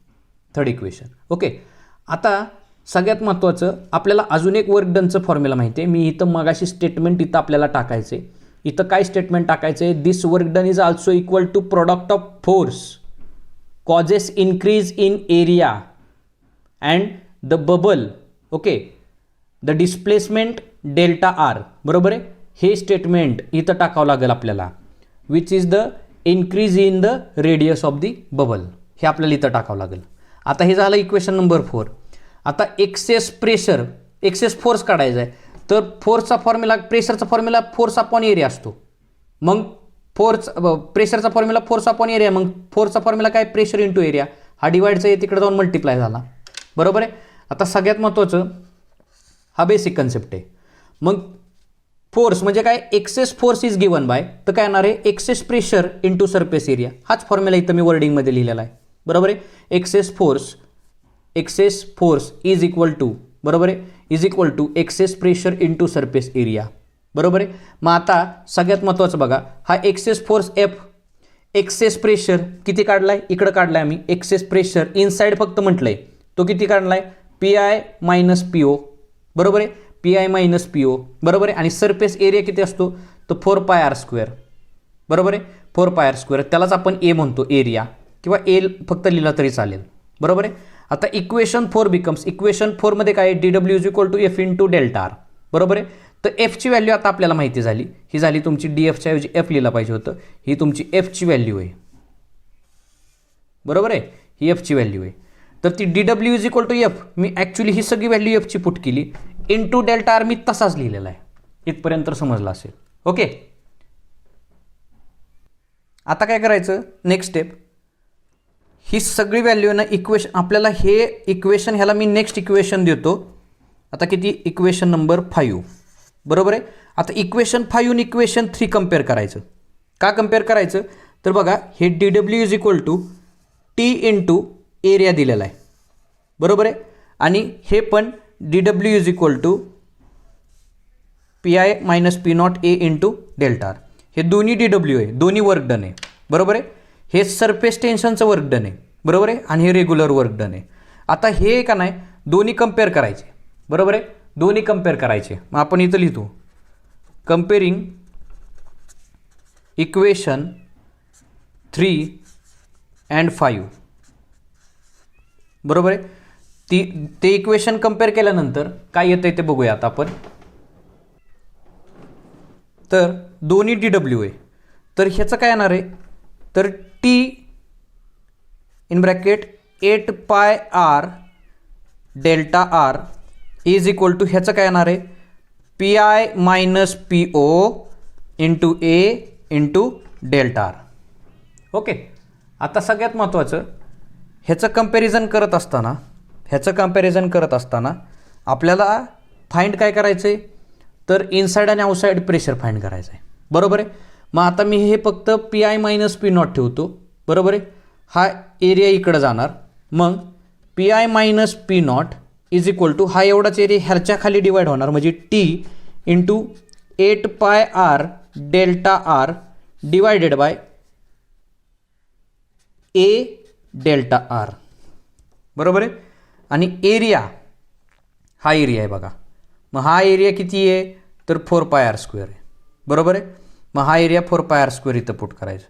थर्ड इक्वेशन, ओके. आता सगळ्यात महत्त्वाचं, आपल्याला अजून एक वर्क डनचं फॉर्म्युला माहिती आहे. मी इथं मगाशी स्टेटमेंट इथं आपल्याला टाकायचं आहे. इथं काय स्टेटमेंट टाकायचं आहे, this work done is also equal to product of force causes increase in area and the bubble, okay, the displacement delta R, बरोबर आहे. हे स्टेटमेंट इथं टाकावं लागेल आपल्याला, which is the increase in the radius of the bubble, हे आपल्याला इथं टाकावं लागेल. आता हे झालं इक्वेशन नंबर 4. आता एक्सेस प्रेशर, एक्सेस फोर्स काढायचा आहे. तर फोर्सचा फॉर्म्युला, प्रेशरचा फॉर्म्युला फोर्स अपॉन एरिया असतो. मग प्रेशरचा फॉर्म्युला फोर्स अपॉन एरिया, मग फोर्सचा फॉर्म्युला काय, प्रेशर इंटू एरिया. हा डिवाइडचा आहे तिकडे जाऊन मल्टिप्लाय झाला. बरोबर आहे. आता सगळ्यात महत्त्वाचं हा बेसिक कन्सेप्ट आहे. मग फोर्स म्हणजे काय, excess force is given by, तर काय येणार आहे, excess pressure into surface area. हाच फॉर्म्युला इथं मी वर्डिंगमध्ये लिहिलेला आहे. बरोबर आहे. Excess force is equal to, बरोबर आहे, is equal to excess pressure into surface area. बरोबर आहे. मग आता सगळ्यात महत्त्वाचं बघा, हा excess force F, excess pressure किती काढलाय, इकडं काढलाय आम्ही. एक्सेस प्रेशर इनसाइड फक्त म्हटलंय, तो किती काढलाय, PI मायनस PO. बरोबर आहे, PI मायनस PO. बरोबर आहे. आणि सरफेस एरिया किती असतो, तो 4πr². बरोबर आहे, 4πr². त्यालाच आपण ए म्हणतो, एरिया, किंवा एल फक्त लिहिला तरी चालेल. बरोबर आहे. आता इक्वेशन 4 बिकम्स, इक्वेशन 4 मध्ये काय, DW is equal to F into delta R. बरोबर आहे. तर एफची व्हॅल्यू आता आपल्याला माहिती झाली, ही झाली तुमची DFच्या ऐवजी F लिहिला पाहिजे होतं, ही तुमची एफची व्हॅल्यू आहे. बरोबर आहे, ही एफची व्हॅल्यू आहे. तर ती DW is equal to F, मी ॲक्च्युली ही सगळी व्हॅल्यू एफची पुट केली, इंटू डेल्टा आर मी तसाच लिहिलेला आहे. इथपर्यंत समजलं असेल. ओके. आता काय करायचं, नेक्स्ट स्टेप, ही सगळी व्हॅल्यू ना इक्वेशन, आपल्याला हे इक्वेशन, ह्याला मी नेक्स्ट इक्वेशन देतो. आता किती, इक्वेशन नंबर 5. बरोबर आहे. आता इक्वेशन 5 आणि इक्वेशन 3 कम्पेअर करायचं. का कम्पेअर करायचं, तर बघा, हे DW is equal to T into area दिलेला आहे. बरोबर आहे. आणि हे पण DW is equal to PI minus P0 A into delta r. हे दोन्ही DW आहे, दोन्ही वर्क डन आहे. बरोबर आहे. हे सरफेस टेन्शनचं वर्क डन आहे. बरोबर आहे. आणि हे रेग्युलर वर्क डन आहे. आता हे का नाही, दोन्ही कम्पेअर करायचे. बरोबर आहे, दोन्ही कम्पेअर करायचे. मग आपण इथं लिहितो, कम्पेअरिंग इक्वेशन 3 अँड 5. बरोबर आहे. ते इक्वेशन कम्पेअर केल्यानंतर काय येतं ते बघूया आता आपण. तर दोन्ही DW आहे, तर ह्याचं काय येणार आहे, तर T in bracket 8πr delta R is equal to, ह्याचं काय येणार आहे, PI minus PO into A into delta r. Okay. आता सगळ्यात महत्त्वाचं, ह्याचं कंपॅरिझन करत असताना आपल्याला फाइंड काय करायचं आहे, तर इनसाइड आणि आउटसाइड प्रेशर फाइंड करायचं आहे. बरोबर आहे. मग आता मी हे फक्त PI मायनस P0 ठेवतो. बरोबर आहे. हा एरिया इकडं जाणार, मग PI minus P0 is equal to, हा एवढाच एरिया ह्याच्या खाली डिवाइड होणार, म्हणजे T into 8πr delta r divided by A delta R. बरोबर आहे. आणि एरिया, हा एरिया आहे बघा, मग हा एरिया किती आहे, तर 4πr² आहे. बरोबर आहे. मग हा एरिया 4πr² इथं पुट करायचं.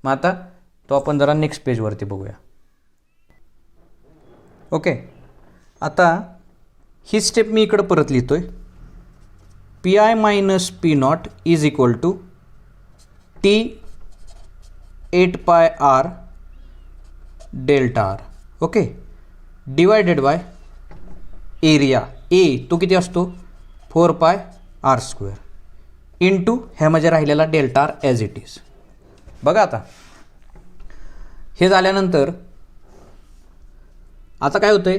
मग आता तो आपण जरा नेक्स्ट पेजवरती बघूया. ओके. आता ही स्टेप मी इकडं परत लिहितोय, PI minus P0 is equal to T 8πr delta r. Okay. Divided by area A, तो किती असतो, 4πr² इंटू ह्यामध्ये राहिलेला delta r as it is. बघा आता हे झाल्यानंतर आता काय होतंय,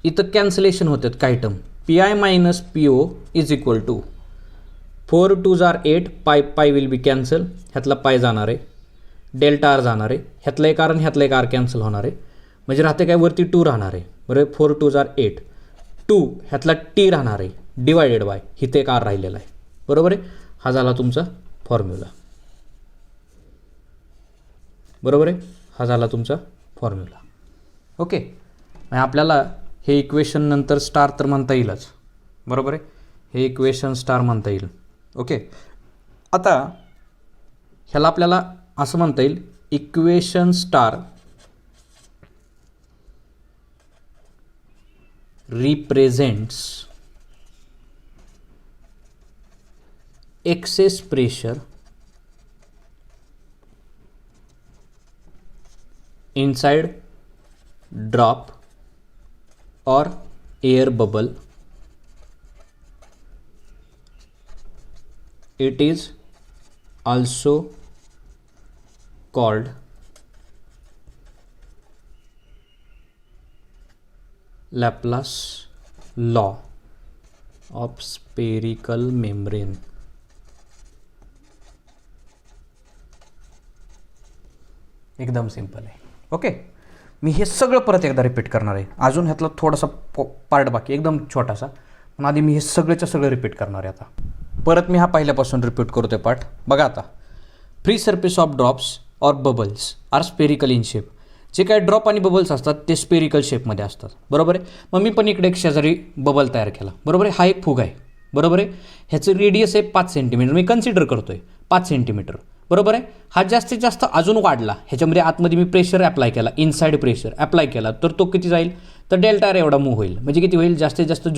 इथं कॅन्सलेशन होतात काही term. PI minus PO is equal to 4 2s are 8, पाय विल बी कॅन्सल, ह्यातला पाय जाणार आहे, डेल्टा आर जाणार आहे, ह्यातलं एक आर आणि ह्यातलं एक आर कॅन्सल होणार आहे, म्हणजे राहते काय, वरती 2 राहणार आहे. बरोबर. 4 2s are 8, 2 ह्यातला T राहणार आहे, डिवायडेड बाय इथे एक आर राहिलेला आहे. बरोबर आहे. हा झाला तुमचा फॉर्म्युला. बरोबर आहे. हा झाला तुमचा फॉर्म्युला. ओके. आपल्याला हे इक्वेशन नंतर स्टार तर म्हणता येईलच. बरोबर आहे. हे इक्वेशन स्टार म्हणता येईल. ओके. आता ह्याला आपल्याला असं म्हणता येईल, equation star represents excess pressure inside drop or air bubble, it is also called Laplace law of spherical membrane. एकदम सिंपल आहे. ओके, मी हे सगळं परत एकदा रिपीट करणार आहे. अजून ह्यातला थोडासा पार्ट बाकी, एकदम छोटासा, पण आधी मी हे सगळेच्या सगळं रिपीट करणार आहे. आता परत मी हा पहिल्यापासून रिपीट करतोय पार्ट. बघा आता, free surface of drops or bubbles are spherical in shape. जे काय ड्रॉप आणि बबल्स असतात ते स्पेरिकल शेपमध्ये असतात, बरोबर आहे. मग मी पण इकडे एक शेजारी बबल तयार केला, बरोबर आहे. हा एक फुगा आहे, बरोबर आहे. ह्याचं रेडियस आहे 5 सेंटीमीटर, मी कन्सिडर करतोय 5 सेंटीमीटर, बरोबर आहे. हा जास्तीत जास्त अजून वाढला, ह्याच्यामध्ये आतमध्ये मी प्रेशर अप्लाय केला, इनसाइड प्रेशर अप्लाय केला, तर तो किती जाईल, तर डेल्टा आर एवढा मूव्ह होईल. म्हणजे किती होईल, जास्तीत जास्त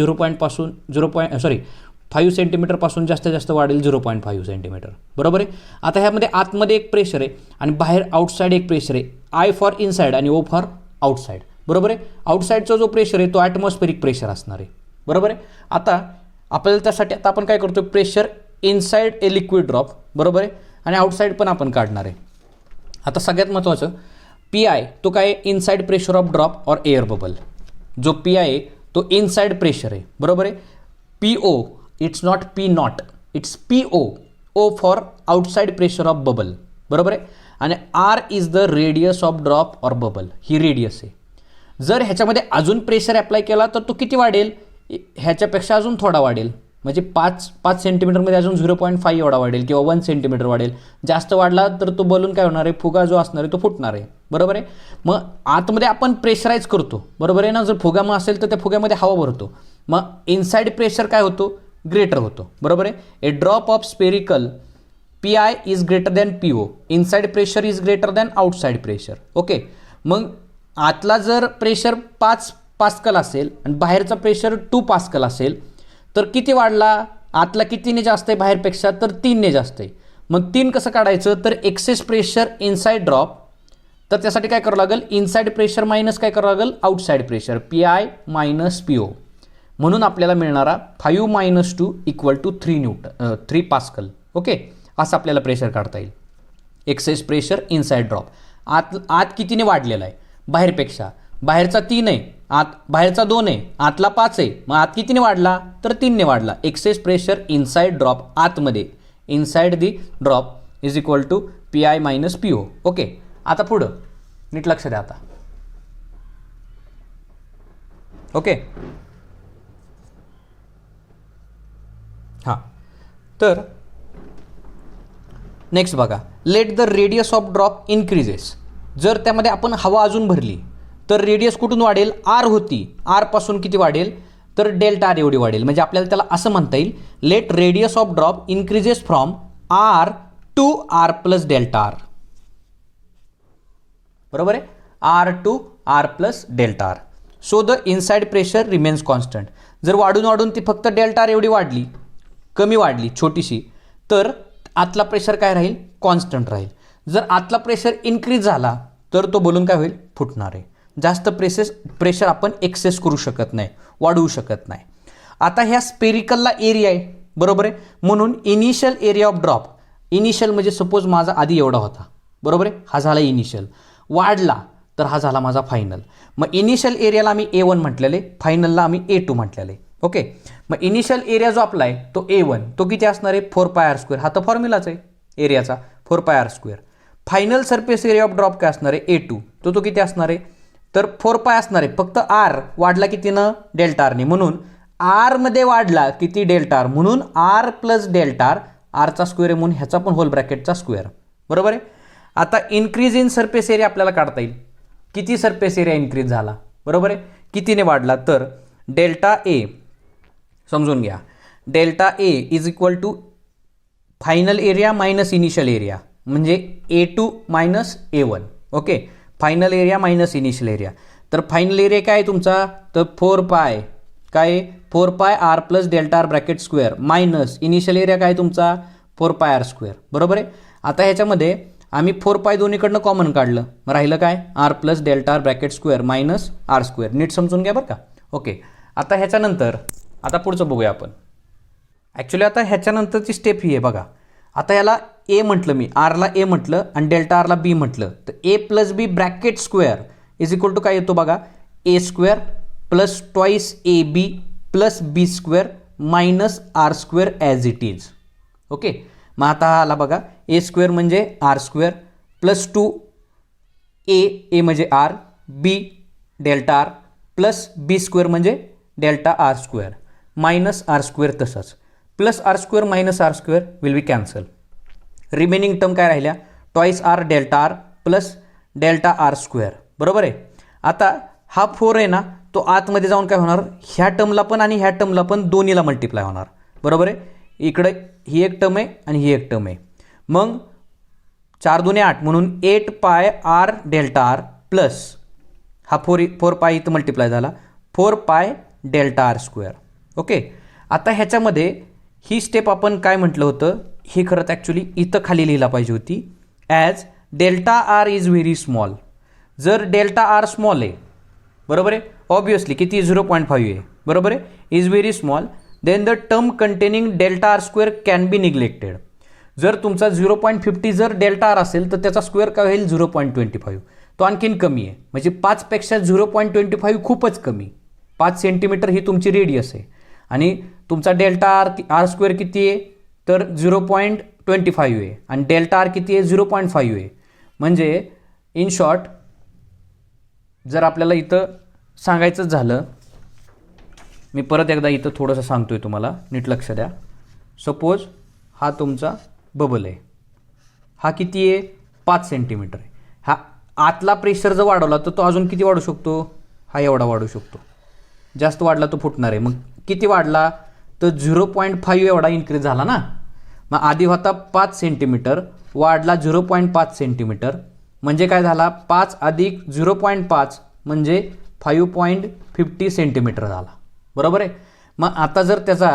5 सेंटीमीटरपासून जास्तीत जास्त वाढेल 0.5 सेंटीमीटर, बरोबर आहे. आता ह्यामध्ये आतमध्ये एक प्रेशर आहे आणि बाहेर आउटसाईड एक प्रेशर आहे. आय फॉर इनसाइड आणि ओ फॉर आउटसाईड, बरोबर आहे. आउटसाईडचा जो प्रेशर आहे तो ॲटमॉस्फेरिक प्रेशर असणार आहे, बरोबर आहे. आता आपल्याला त्यासाठी आता आपण काय करतो, pressure inside a liquid drop, बरोबर आहे, आणि आउटसाईड पण आपण काढणार आहे. आता सगळ्यात महत्त्वाचं पी आय, तो काय, इनसाइड प्रेशर ऑफ ड्रॉप और एअर बबल. जो पी आय आहे तो इनसाइड प्रेशर आहे, बरोबर आहे. P O, it's not P nought, it's P O, O for outside pressure of bubble, बरोबर आहे. आणि r is the radius of drop or bubble, ही रेडियस आहे. जर ह्याच्यामध्ये अजून प्रेशर अप्लाय केला तर तो किती वाढेल, ह्याच्यापेक्षा अजून थोडा वाढेल. म्हणजे 5 सेंटीमीटरमध्ये अजून 0.5 एवढा वाढेल किंवा 1 सेंटीमीटर वाढेल. जास्त वाढला तर तो बलून काय होणार आहे, फुगा जो असणार आहे तो फुटणार आहे, बरोबर आहे. मग आतमध्ये आपण प्रेशराईज करतो, बरोबर आहे ना. जर फुगा मग असेल तर त्या फुग्यामध्ये हवा भरतो, मग इनसाइड प्रेशर काय होतो, ग्रेटर होतो, बरोबर आहे. A drop of spherical P I is greater than P O, inside pressure is greater than outside pressure. Okay, मग आतला जर प्रेशर 5 पास्कल असेल आणि बाहेरचा प्रेशर 2 पास्कल असेल तर किती वाढला, आतला कितीने जास्त आहे बाहेरपेक्षा, तर 3ने जास्त आहे. मग 3 कसं काढायचं, तर एक्सेस प्रेशर इनसाइड ड्रॉप, तर त्यासाठी काय करावं लागेल, इनसाइड प्रेशर मायनस काय करावं लागेल, outside pressure, P I minus P O. म्हणून आपल्याला मिळणारा 5 - 2 = 3 पास्कल. ओके, असं आपल्याला प्रेशर काढता येईल. एक्सेस प्रेशर इनसाइड ड्रॉप, आत कितीने वाढलेला आहे बाहेरपेक्षा, बाहेरचा 3 आहे, बाहेरचा 2 आहे, आतला 5 आहे, मग आत कितीने वाढला, तर 3ने वाढला. एक्सेस प्रेशर इनसाइड ड्रॉप आतमध्ये, inside the drop is equal to P I minus P O. Okay, आता पुढं नीट लक्ष द्या आता. ओके, हां, तर नेक्स्ट बघा, late the radius of drop increases. जर त्यामध्ये आपण हवा अजून भरली तर रेडियस कुठून वाढेल, आर होती, आर पासून किती वाढेल, तर डेल्टा आर एवढी वाढेल. म्हणजे आपल्याला त्याला असं म्हणता येईल, let radius of drop increases from r to r plus delta R, बरोबर आहे. R to r plus delta r. So the inside pressure remains constant. जर वाढून वाढून ती फक्त डेल्टा आर एवढी वाढली, कमी वाढली छोटीशी, तर आतला प्रेशर काय राहील, कॉन्स्टंट राहील. जर आतला प्रेशर इन्क्रीज झाला तर तो बलून काय होईल, फुटणार आहे. जास्त प्रेशर आपण एक्सेस करू शकत नाही, वाढवू शकत नाही. आता ह्या स्पेरिकलला एरिया आहे, बरोबर आहे. म्हणून initial area of drop, initial म्हणजे सपोज माझा आधी एवढा होता, बरोबर आहे, हा झाला इनिशियल, वाढला तर हा झाला माझा फायनल. मग इनिशियल एरियाला आम्ही A1 म्हटलेले, फायनलला आम्ही A2 म्हटलेले. ओके, मग इनिशियल एरिया जो आपला आहे तो A1, तो किती असणार आहे, 4πr². हा तर फॉर्म्युलाच आहे एरियाचा, 4πr². Final surface area of drop काय असणार आहे, A2, तो किती असणार आहे, तर 4π असणार आहे. फक्त आर वाढला कितीनं, डेल्टा आरने. म्हणून आरमध्ये वाढला किती, डेल्टा आर, म्हणून आर प्लस डेल्टा आर, आरचा स्क्वेअर आहे म्हणून ह्याचा पण होल ब्रॅकेटचा स्क्वेअर, बरोबर आहे. आता इन्क्रीज इन सरफेस एरिया आपल्याला काढता येईल. किती सरफेस एरिया इन्क्रीज झाला, बरोबर आहे, कितीने वाढला, तर डेल्टा ए, समजून घ्या, delta A is equal to final area minus initial area, म्हणजे A2 minus A1. Okay, final area minus initial area. तर फायनल एरिया काय आहे तुमचा, तर 4π, काय 4πr plus delta R bracket square, minus initial area काय तुमचा 4 पाय आर स्क्वेअर, बरोबर आहे. आता ह्याच्यामध्ये आम्ही 4 पाय दोन्हीकडनं कॉमन काढलं, मग राहिलं काय R plus delta R bracket square minus R square. नीट समजून घ्या बरं का. ओके, आता ह्याच्यानंतर आता पुढचं बघूया आपण. ॲक्च्युली आता ह्याच्यानंतरची स्टेप ही आहे बघा. आता याला ए म्हटलं, मी आरला ए म्हटलं आणि डेल्टा आरला बी म्हटलं, तर A plus B bracket square is equal to काय येतो बघा, A square plus twice A B plus B square minus R square as it is. Okay, मग आता हा आला बघा, ए स्क्वेअर म्हणजे आर स्क्वेअर प्लस 2 ए म्हणजे R, B delta R plus B square म्हणजे delta R square minus R square, तसंच plus R square minus R square will be cancel. Remaining term काय राहिल्या, twice R delta R plus delta R square, बरोबर आहे. आता हा 4 आहे ना, तो आतमध्ये जाऊन काय होणार, ह्या टर्मला पण आणि ह्या टर्मला पण दोन्हीला मल्टिप्लाय होणार, बरोबर आहे. इकडे ही एक टर्म आहे आणि ही एक टर्म आहे. मग 4 दुने 8 म्हणून 8 pi r delta R plus हा 4 पाय इथं मल्टिप्लाय झाला 4 पाय डेल्टा आर स्क्वेअर. ओके, आता ह्याच्यामध्ये ही स्टेप आपण काय म्हटलं होतं, ही खरंच ॲक्च्युली इथं खाली लिहिला पाहिजे होती, as delta R is very small. जर डेल्टा आर स्मॉल आहे, बरोबर आहे, ऑब्वियसली किती 0.5 आहे, बरोबर आहे, is very small, then the term containing delta R square can be neglected. जर तुमचा 0.50 जर डेल्टा आर असेल तर त्याचा स्क्वेअर काय होईल 0.25, तो आणखीन कमी आहे. म्हणजे 5पेक्षा 0.25 खूपच कमी. 5 सेंटीमीटर ही तुमची रेडियस आहे आणि तुमचा डेल्टा आर स्क्वेअर किती आहे तर 0.25 आहे आणि डेल्टा आर किती आहे 0.5 आहे. म्हणजे इन शॉर्ट जर आपल्याला इथं सांगायचं झालं, मी परत एकदा इथं थोडंसं सांगतो आहे तुम्हाला, नीट लक्ष द्या. सपोज हा तुमचा बबल आहे, हा किती आहे 5 सेंटीमीटर आहे. हा आतला प्रेशर जर वाढवला तर तो अजून किती वाढू शकतो, हा एवढा वाढू शकतो. जास्त वाढला तो फुटणार आहे. मग किती वाढला तर 0.5 एवढा इन्क्रीज झाला ना. मग आधी होता 5 सेंटीमीटर, वाढला 0.5 सेंटीमीटर, म्हणजे काय झाला 5 अधिक 0.5 म्हणजे 5.50 सेंटीमीटर झाला, बरोबर आहे. मग आता जर त्याचा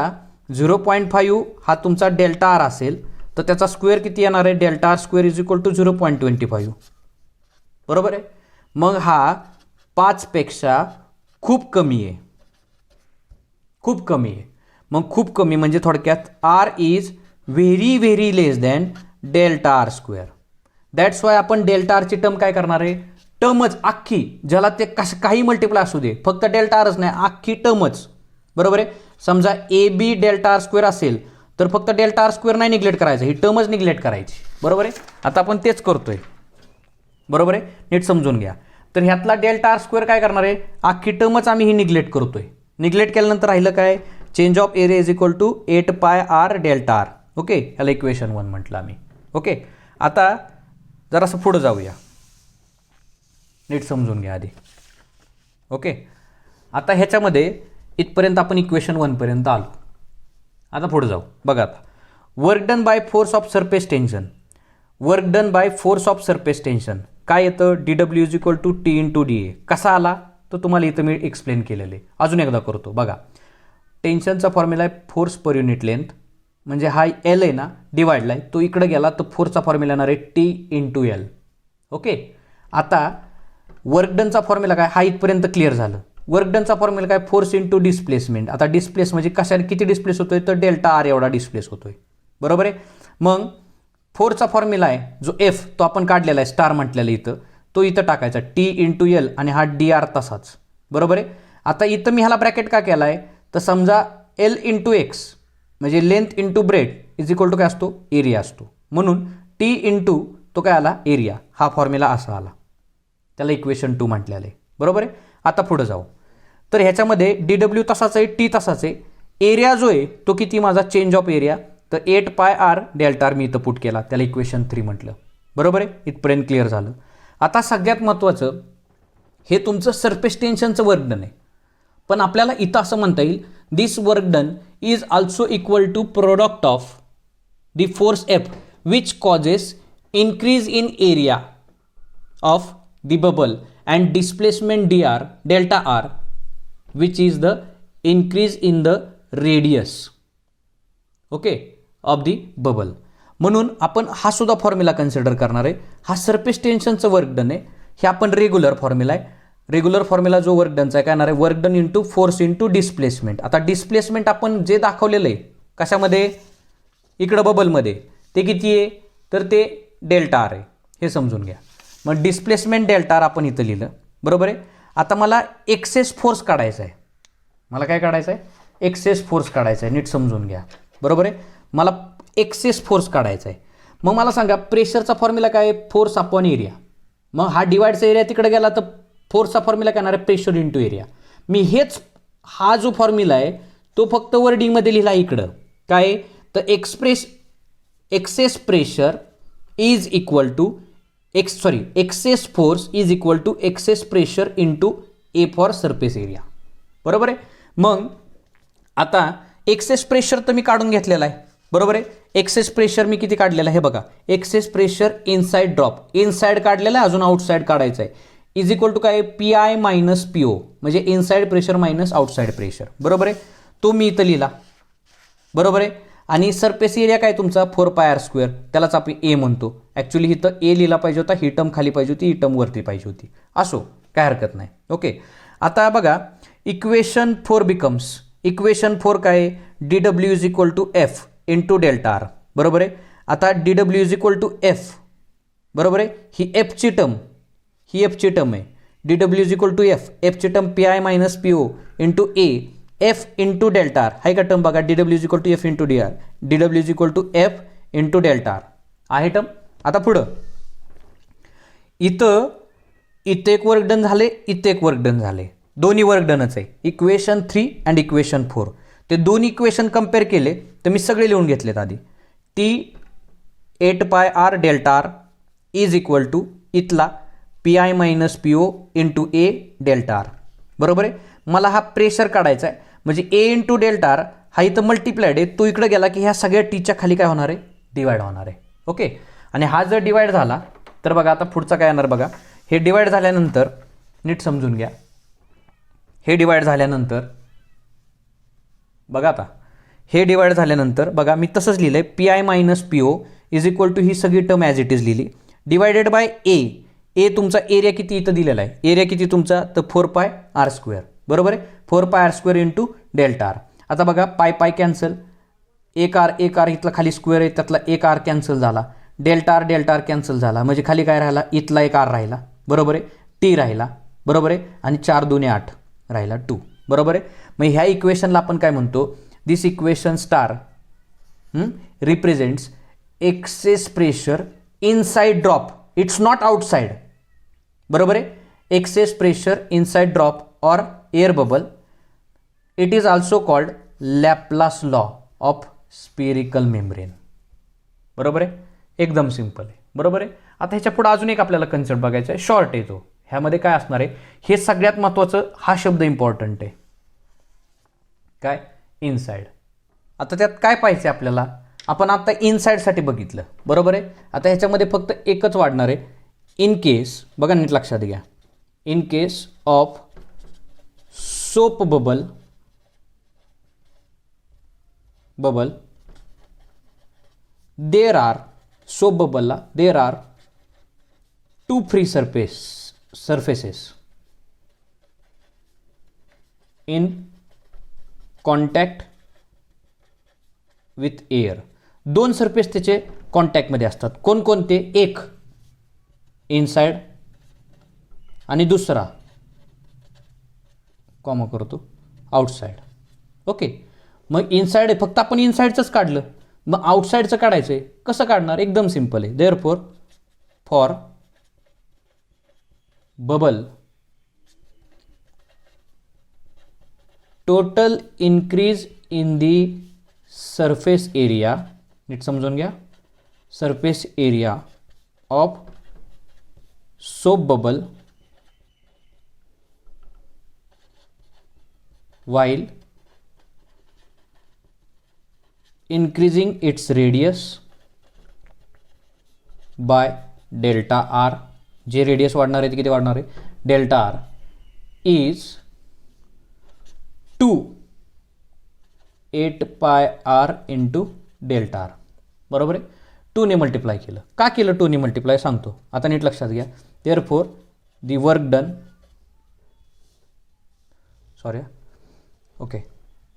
0.5 हा तुमचा डेल्टा आर असेल तर त्याचा स्क्वेअर किती येणार आहे, delta R square is equal to 0.25, बरोबर आहे. मग हा 5पेक्षा खूप कमी आहे, खूप कमी आहे. मग खूप कमी म्हणजे थोडक्यात r is very very less than delta R square. That's why आपण डेल्टा आरची टर्म काय करणार आहे, टर्मच अख्खी, ज्याला ते कसं काही मल्टिप्लाय असू दे, फक्त डेल्टा आरच नाही, अख्खी टर्मच, बरोबर आहे. समजा A B delta R square असेल तर फक्त डेल्टा आर स्क्वेअर नाही निग्लेक्ट करायचं, ही टर्मच निग्लेक्ट करायची, बरोबर आहे. आता आपण तेच करतोय, बरोबर आहे, नीट समजून घ्या. तर ह्यातला डेल्टा आर स्क्वेअर काय करणार आहे, अख्खी टर्मच आम्ही ही निग्लेक्ट करतोय. निग्लेक्ट केल्यानंतर राहिलं काय, change of area is equal to 8 pi r delta r. Okay, ह्याला इक्वेशन 1 म्हटलं आम्ही. ओके, आता जरासं पुढं जाऊया, नीट समजून घ्या आधी. ओके, आता ह्याच्यामध्ये इथपर्यंत आपण इक्वेशन 1 पर्यंत आलो. आता पुढे जाऊ. बघा आता, work done by force of surface tension. Work done by force of surface tension काय येतं, DW is equal to T into DA. कसा आला तो तुम्हाला इथं मी एक्सप्लेन केलेलं आहे, अजून एकदा करतो. बघा, टेन्शनचा फॉर्म्युला आहे फोर्स पर युनिट लेंथ, म्हणजे हा L आहे ना डिवाइडला आहे, तो इकडे गेला तर फोर्सचा फॉर्म्युला येणार आहे T इंटू L. ओके, आता वर्क डनचा फॉर्म्युला काय, हा इथपर्यंत क्लिअर झालं. वर्क डनचा फॉर्म्युला काय, फोर्स इंटू डिस्प्लेसमेंट. आता डिस्प्लेस म्हणजे कशाने किती डिस्प्लेस होतोय तर डेल्टा आर एवढा डिस्प्लेस होतोय, बरोबर आहे. मग फोर्सचा फॉर्म्युला आहे जो F, तो आपण काढलेला आहे, स्टार म्हटलेला इथं, तो इथं टाकायचा T इंटू L आणि हा DR तसाच, बरोबर आहे. आता इथं मी ह्याला ब्रॅकेट का केला आहे तर समजा L इंटू X म्हणजे length into breadth is equal to काय असतो, एरिया असतो, म्हणून T इंटू तो काय आला एरिया. हा फॉर्म्युला असा आला, त्याला इक्वेशन 2 म्हटलेलं आहे, बरोबर आहे. आता पुढे जाऊ. तर ह्याच्यामध्ये DW तसाच आहे, T तसाच आहे, एरिया जो आहे तो किती माझा चेंज ऑफ एरिया तर 8 पाय आर डेल्टा आर मी इथं पुट केला, त्याला इक्वेशन 3 म्हटलं, बरोबर आहे. इथपर्यंत क्लिअर झालं. आता सगळ्यात महत्त्वाचं, हे तुमचं सरफेस टेन्शनचं वर्क डन आहे, पण आपल्याला इथं असं म्हणता येईल this work done is also equal to product of the force F which causes increase in area of the bubble and displacement dr delta r which is the increase in the radius okay of the bubble. म्हणून आपण हा सुद्धा फॉर्म्युला कन्सिडर करणार आहे. हा सरफेस टेन्शनचं वर्क डन आहे. हे आपण रेग्युलर फॉर्म्युला आहे. रेग्युलर फॉर्म्युला जो वर्क डनचा आहे काय येणार आहे, work done into force into displacement. आता डिस्प्लेसमेंट आपण जे दाखवलेलं आहे कशामध्ये, इकडं बबलमध्ये, ते किती आहे तर ते डेल्टा आर आहे, हे समजून घ्या. मग डिस्प्लेसमेंट डेल्टा आर आपण इथं लिहिलं, बरोबर आहे. आता मला एक्सेस फोर्स काढायचा आहे. मला काय काढायचं आहे, एक्सेस फोर्स काढायचा आहे. नीट समजून घ्या, बरोबर आहे. मला एक्सेस फोर्स काढायचा आहे. मग मला सांगा प्रेशरचा फॉर्म्युला काय आहे, फोर्स अपॉन एरिया. मग हा डिवाइडचा एरिया तिकडे गेला तर फोर्सचा फॉर्म्युला काय येणार आहे, प्रेशर इंटू एरिया. मी हेच हा जो फॉर्म्युला आहे तो फक्त वर्डिंगमध्ये लिहिला इकडं. काय तर excess pressure is equal to excess force is equal to excess pressure into A for surface area, बरोबर आहे. मग आता एक्सेस प्रेशर तर मी काढून घेतलेला आहे, बरोबर आहे. एक्सेस प्रेशर मी किती काढलेला आहे हे बघा, excess pressure inside drop, inside काढलेला आहे, अजून आउटसाइड काढायचं आहे. इज इक्वल टू काय, P I minus P O, म्हणजे inside pressure minus outside pressure, बरोबर आहे. तो मी इथं लिहिला, बरोबर आहे. आणि सरफेस एरिया काय तुमचा 4πr², त्यालाच आपण ए म्हणतो. ॲक्च्युली इथं ए लिहिला पाहिजे होता, ही टर्म खाली पाहिजे होती, ही टर्म वरती पाहिजे होती. असो, काय हरकत नाही. ओके, आता बघा इक्वेशन 4 बिकम्स, इक्वेशन 4 काय, D W is equal to F into delta R, बरोबर आहे. आता D W is equal to F, बरोबर आहे. ही एफची टर्म, ही एफची टर्म आहे. D W is equal to एफची term P I minus P O into A, F into delta R. हाय का टर्म बघा, D W is equal to F into D R, D W is equal to F into delta R आहे टर्म. आता पुढं इथं एक वर्क डन झाले, इथं एक वर्क डन झाले, दोन्ही वर्क डनच आहे. इक्वेशन 3 अँड इक्वेशन 4, ते दोन्ही इक्वेशन कम्पेअर केले तर मी सगळे लिहून घेतलेत आधी. T 8πr delta R is equal to इथला P I minus P O into A delta R, बरोबर आहे. मला हा प्रेशर काढायचा आहे, म्हणजे ए इंटू डेल्टा आर हा इथं मल्टिप्लाइड आहे, तो इकडे गेला की ह्या सगळ्या टीच्या खाली काय होणार आहे, डिवाइड होणार आहे. ओके, आणि हा जर डिवाइड झाला तर बघा आता पुढचा काय येणार बघा. हे डिवाइड झाल्यानंतर नीट समजून घ्या, हे डिवाइड झाल्यानंतर बघा, आता हे डिवाइड झाल्यानंतर बघा मी तसंच लिहिलं आहे, P I minus P O is equal to ही सगळी टर्म ॲज इट इज लिहिली, डिवायडेड बाय ए तुमचा एरिया किती इथं दिलेला आहे, एरिया किती तुमचा तर 4πr², बरोबर आहे. 4πr² into delta R. आता बघा पाय कॅन्सल, एक आर इथला खाली स्क्वेअर आहे, त्यातला एक आर कॅन्सल झाला, डेल्टा आर कॅन्सल झाला, म्हणजे खाली काय राहिला, इथला एक आर राहिला, बरोबर आहे. टी राहिला, बरोबर आहे. आणि 4 2 8 राहिला 2, बरोबर आहे. मग ह्या इक्वेशनला आपण काय म्हणतो, this equation star represents excess pressure inside drop, it's not outside, बरोबर आहे. एक्सेस प्रेशर इनसाइड ड्रॉप और air bubble. It is also called Laplace law of spherical membrane, बरोबर आहे. एकदम सिंपल आहे, बरोबर आहे. आता ह्याच्या पुढे अजून एक आपल्याला कन्सेप्ट बघायचा आहे, शॉर्ट आहे तो. ह्यामध्ये काय असणार आहे, हे सगळ्यात महत्त्वाचं, हा शब्द इम्पॉर्टंट आहे, काय, इनसाइड. आता त्यात काय पाहिजे आपल्याला, आपण आता इनसाइडसाठी बघितलं, बरोबर आहे. आता ह्याच्यामध्ये फक्त एकच वाढणार आहे, इन केस, बघा नीट लक्षात घ्या, in case of soap bubble there are, soap बबलला there are 2 free surfaces in contact with air. 2 surface त्याचे कॉन्टॅक्टमध्ये असतात, कोणकोणते, एक इनसाइड आणि दुसरा कॉमा करतो आउटसाइड. ओके, मग इनसाइड आहे, फक्त आपण इनसाइडचंच काढलं, मग आउटसाइडचं काढायचं आहे, कसं काढणार, एकदम सिंपल आहे. Therefore for bubble total increase in the surface area, नीट समजून घ्या, surface area of soap bubble while increasing its radius by delta r. जे रेडियस वाढणार आहे ते किती वाढणार आहे, delta R is 2 8πr into delta R, बरोबर आहे. 2ने मल्टिप्लाय केलं. का केलं 2ने मल्टिप्लाय सांगतो, आता नीट लक्षात घ्या. Therefore the work done, sorry okay,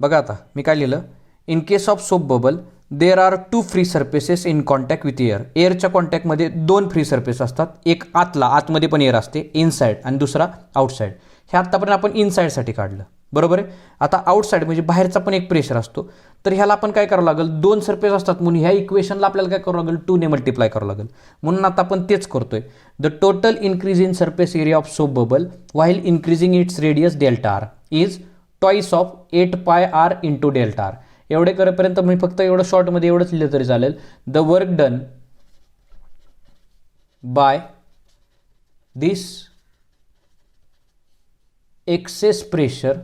बघा आता मी काय लिहिलं, in case of soap bubble there are 2 free surfaces in contact with air. एअरच्या कॉन्टॅक्टमध्ये 2 फ्री सर्फेस असतात, एक आतमध्ये पण एअर असते इनसाईड आणि दुसरा आउटसाईड. हे आत्तापर्यंत आपण इनसाईडसाठी काढलं, बरोबर आहे. आता आउटसाईड म्हणजे बाहेरचा पण एक प्रेशर असतो, तर ह्याला आपण काय करावं लागेल, 2 सर्फेस असतात म्हणून ह्या इक्वेशनला आपल्याला काय करावं लागेल, 2ने मल्टिप्लाय करावं लागेल. म्हणून आता आपण तेच करतोय. The total increase in surface area of soap bubble while increasing its radius delta R is twice of 8 pi R into delta R. एवढे करेपर्यंत मी फक्त एवढं शॉर्टमध्ये एवढंच लिहिलं तरी चालेल. The work done by this excess pressure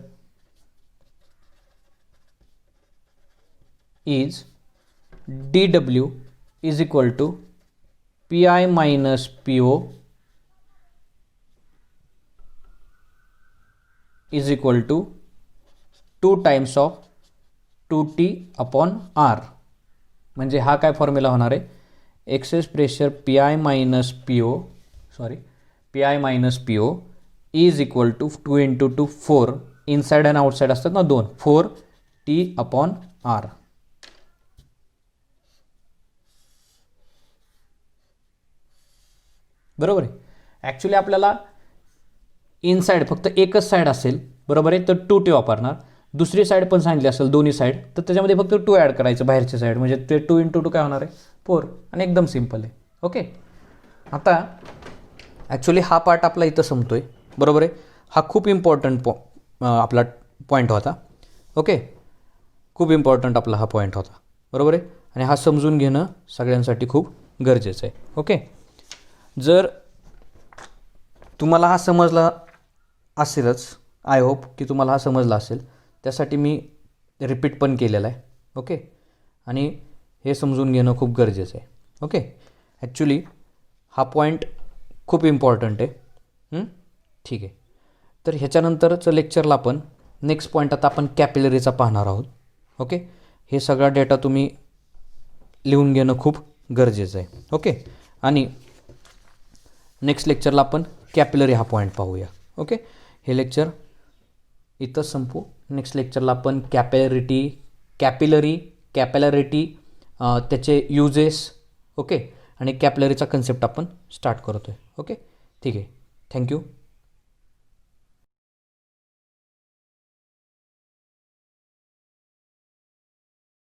is dW is equal to PI minus PO is equal to 2 times of 2T upon R. म्हणजे हा काय फॉर्म्युला होणार आहे, excess pressure PI minus PO PI minus PO is equal to 2 into 2 4, inside आणि आउटसाइड असतात ना 2, 4T upon R. बरोबर आहे. ॲक्च्युली आपल्याला इनसाईड फक्त एकच साईड असेल, बरोबर आहे, तर 2T वापरणार. दुसरी साईड पण सांगितली असेल दोन्ही साईड, तर त्याच्यामध्ये फक्त 2 ॲड करायचं बाहेरची साईड, म्हणजे ते 2 into 2 काय होणार आहे, 4. आणि एकदम सिम्पल आहे. ओके, आता ॲक्च्युली हा पार्ट आपला इथं संपतोय, बरोबर आहे. हा खूप इम्पॉर्टंट आपला पॉईंट होता. ओके, खूप इम्पॉर्टंट आपला हा पॉईंट होता, बरोबर आहे. आणि हा समजून घेणं सगळ्यांसाठी खूप गरजेचं आहे. ओके, जर तुम्हाला हा समजला असेलच, आय होप की तुम्हाला हा समजला असेल, त्यासाठी मी रिपीट पण केलेला आहे. ओके, आणि हे समजून घेणं खूप गरजेचं आहे. ओके, ॲक्च्युली हा पॉईंट खूप इम्पॉर्टंट आहे. ठीक आहे, तर ह्याच्यानंतरचं लेक्चरला आपण नेक्स्ट पॉईंट आता आपण कॅपिलरीचा पाहणार आहोत. ओके, हे सगळा डेटा तुम्ही लिहून घेणं खूप गरजेचं आहे. ओके, आणि नेक्स्ट लेक्चरला आपण कॅपिलरी हा पॉईंट पाहूया. ओके, हे लेक्चर इथंच संपू. नेक्स्ट लेक्चरला आपण कॅपिलरी त्याचे युजेस, ओके, आणि कॅपिलरीचा कन्सेप्ट आपण स्टार्ट करतो आहे. ओके, ठीक आहे, थँक्यू.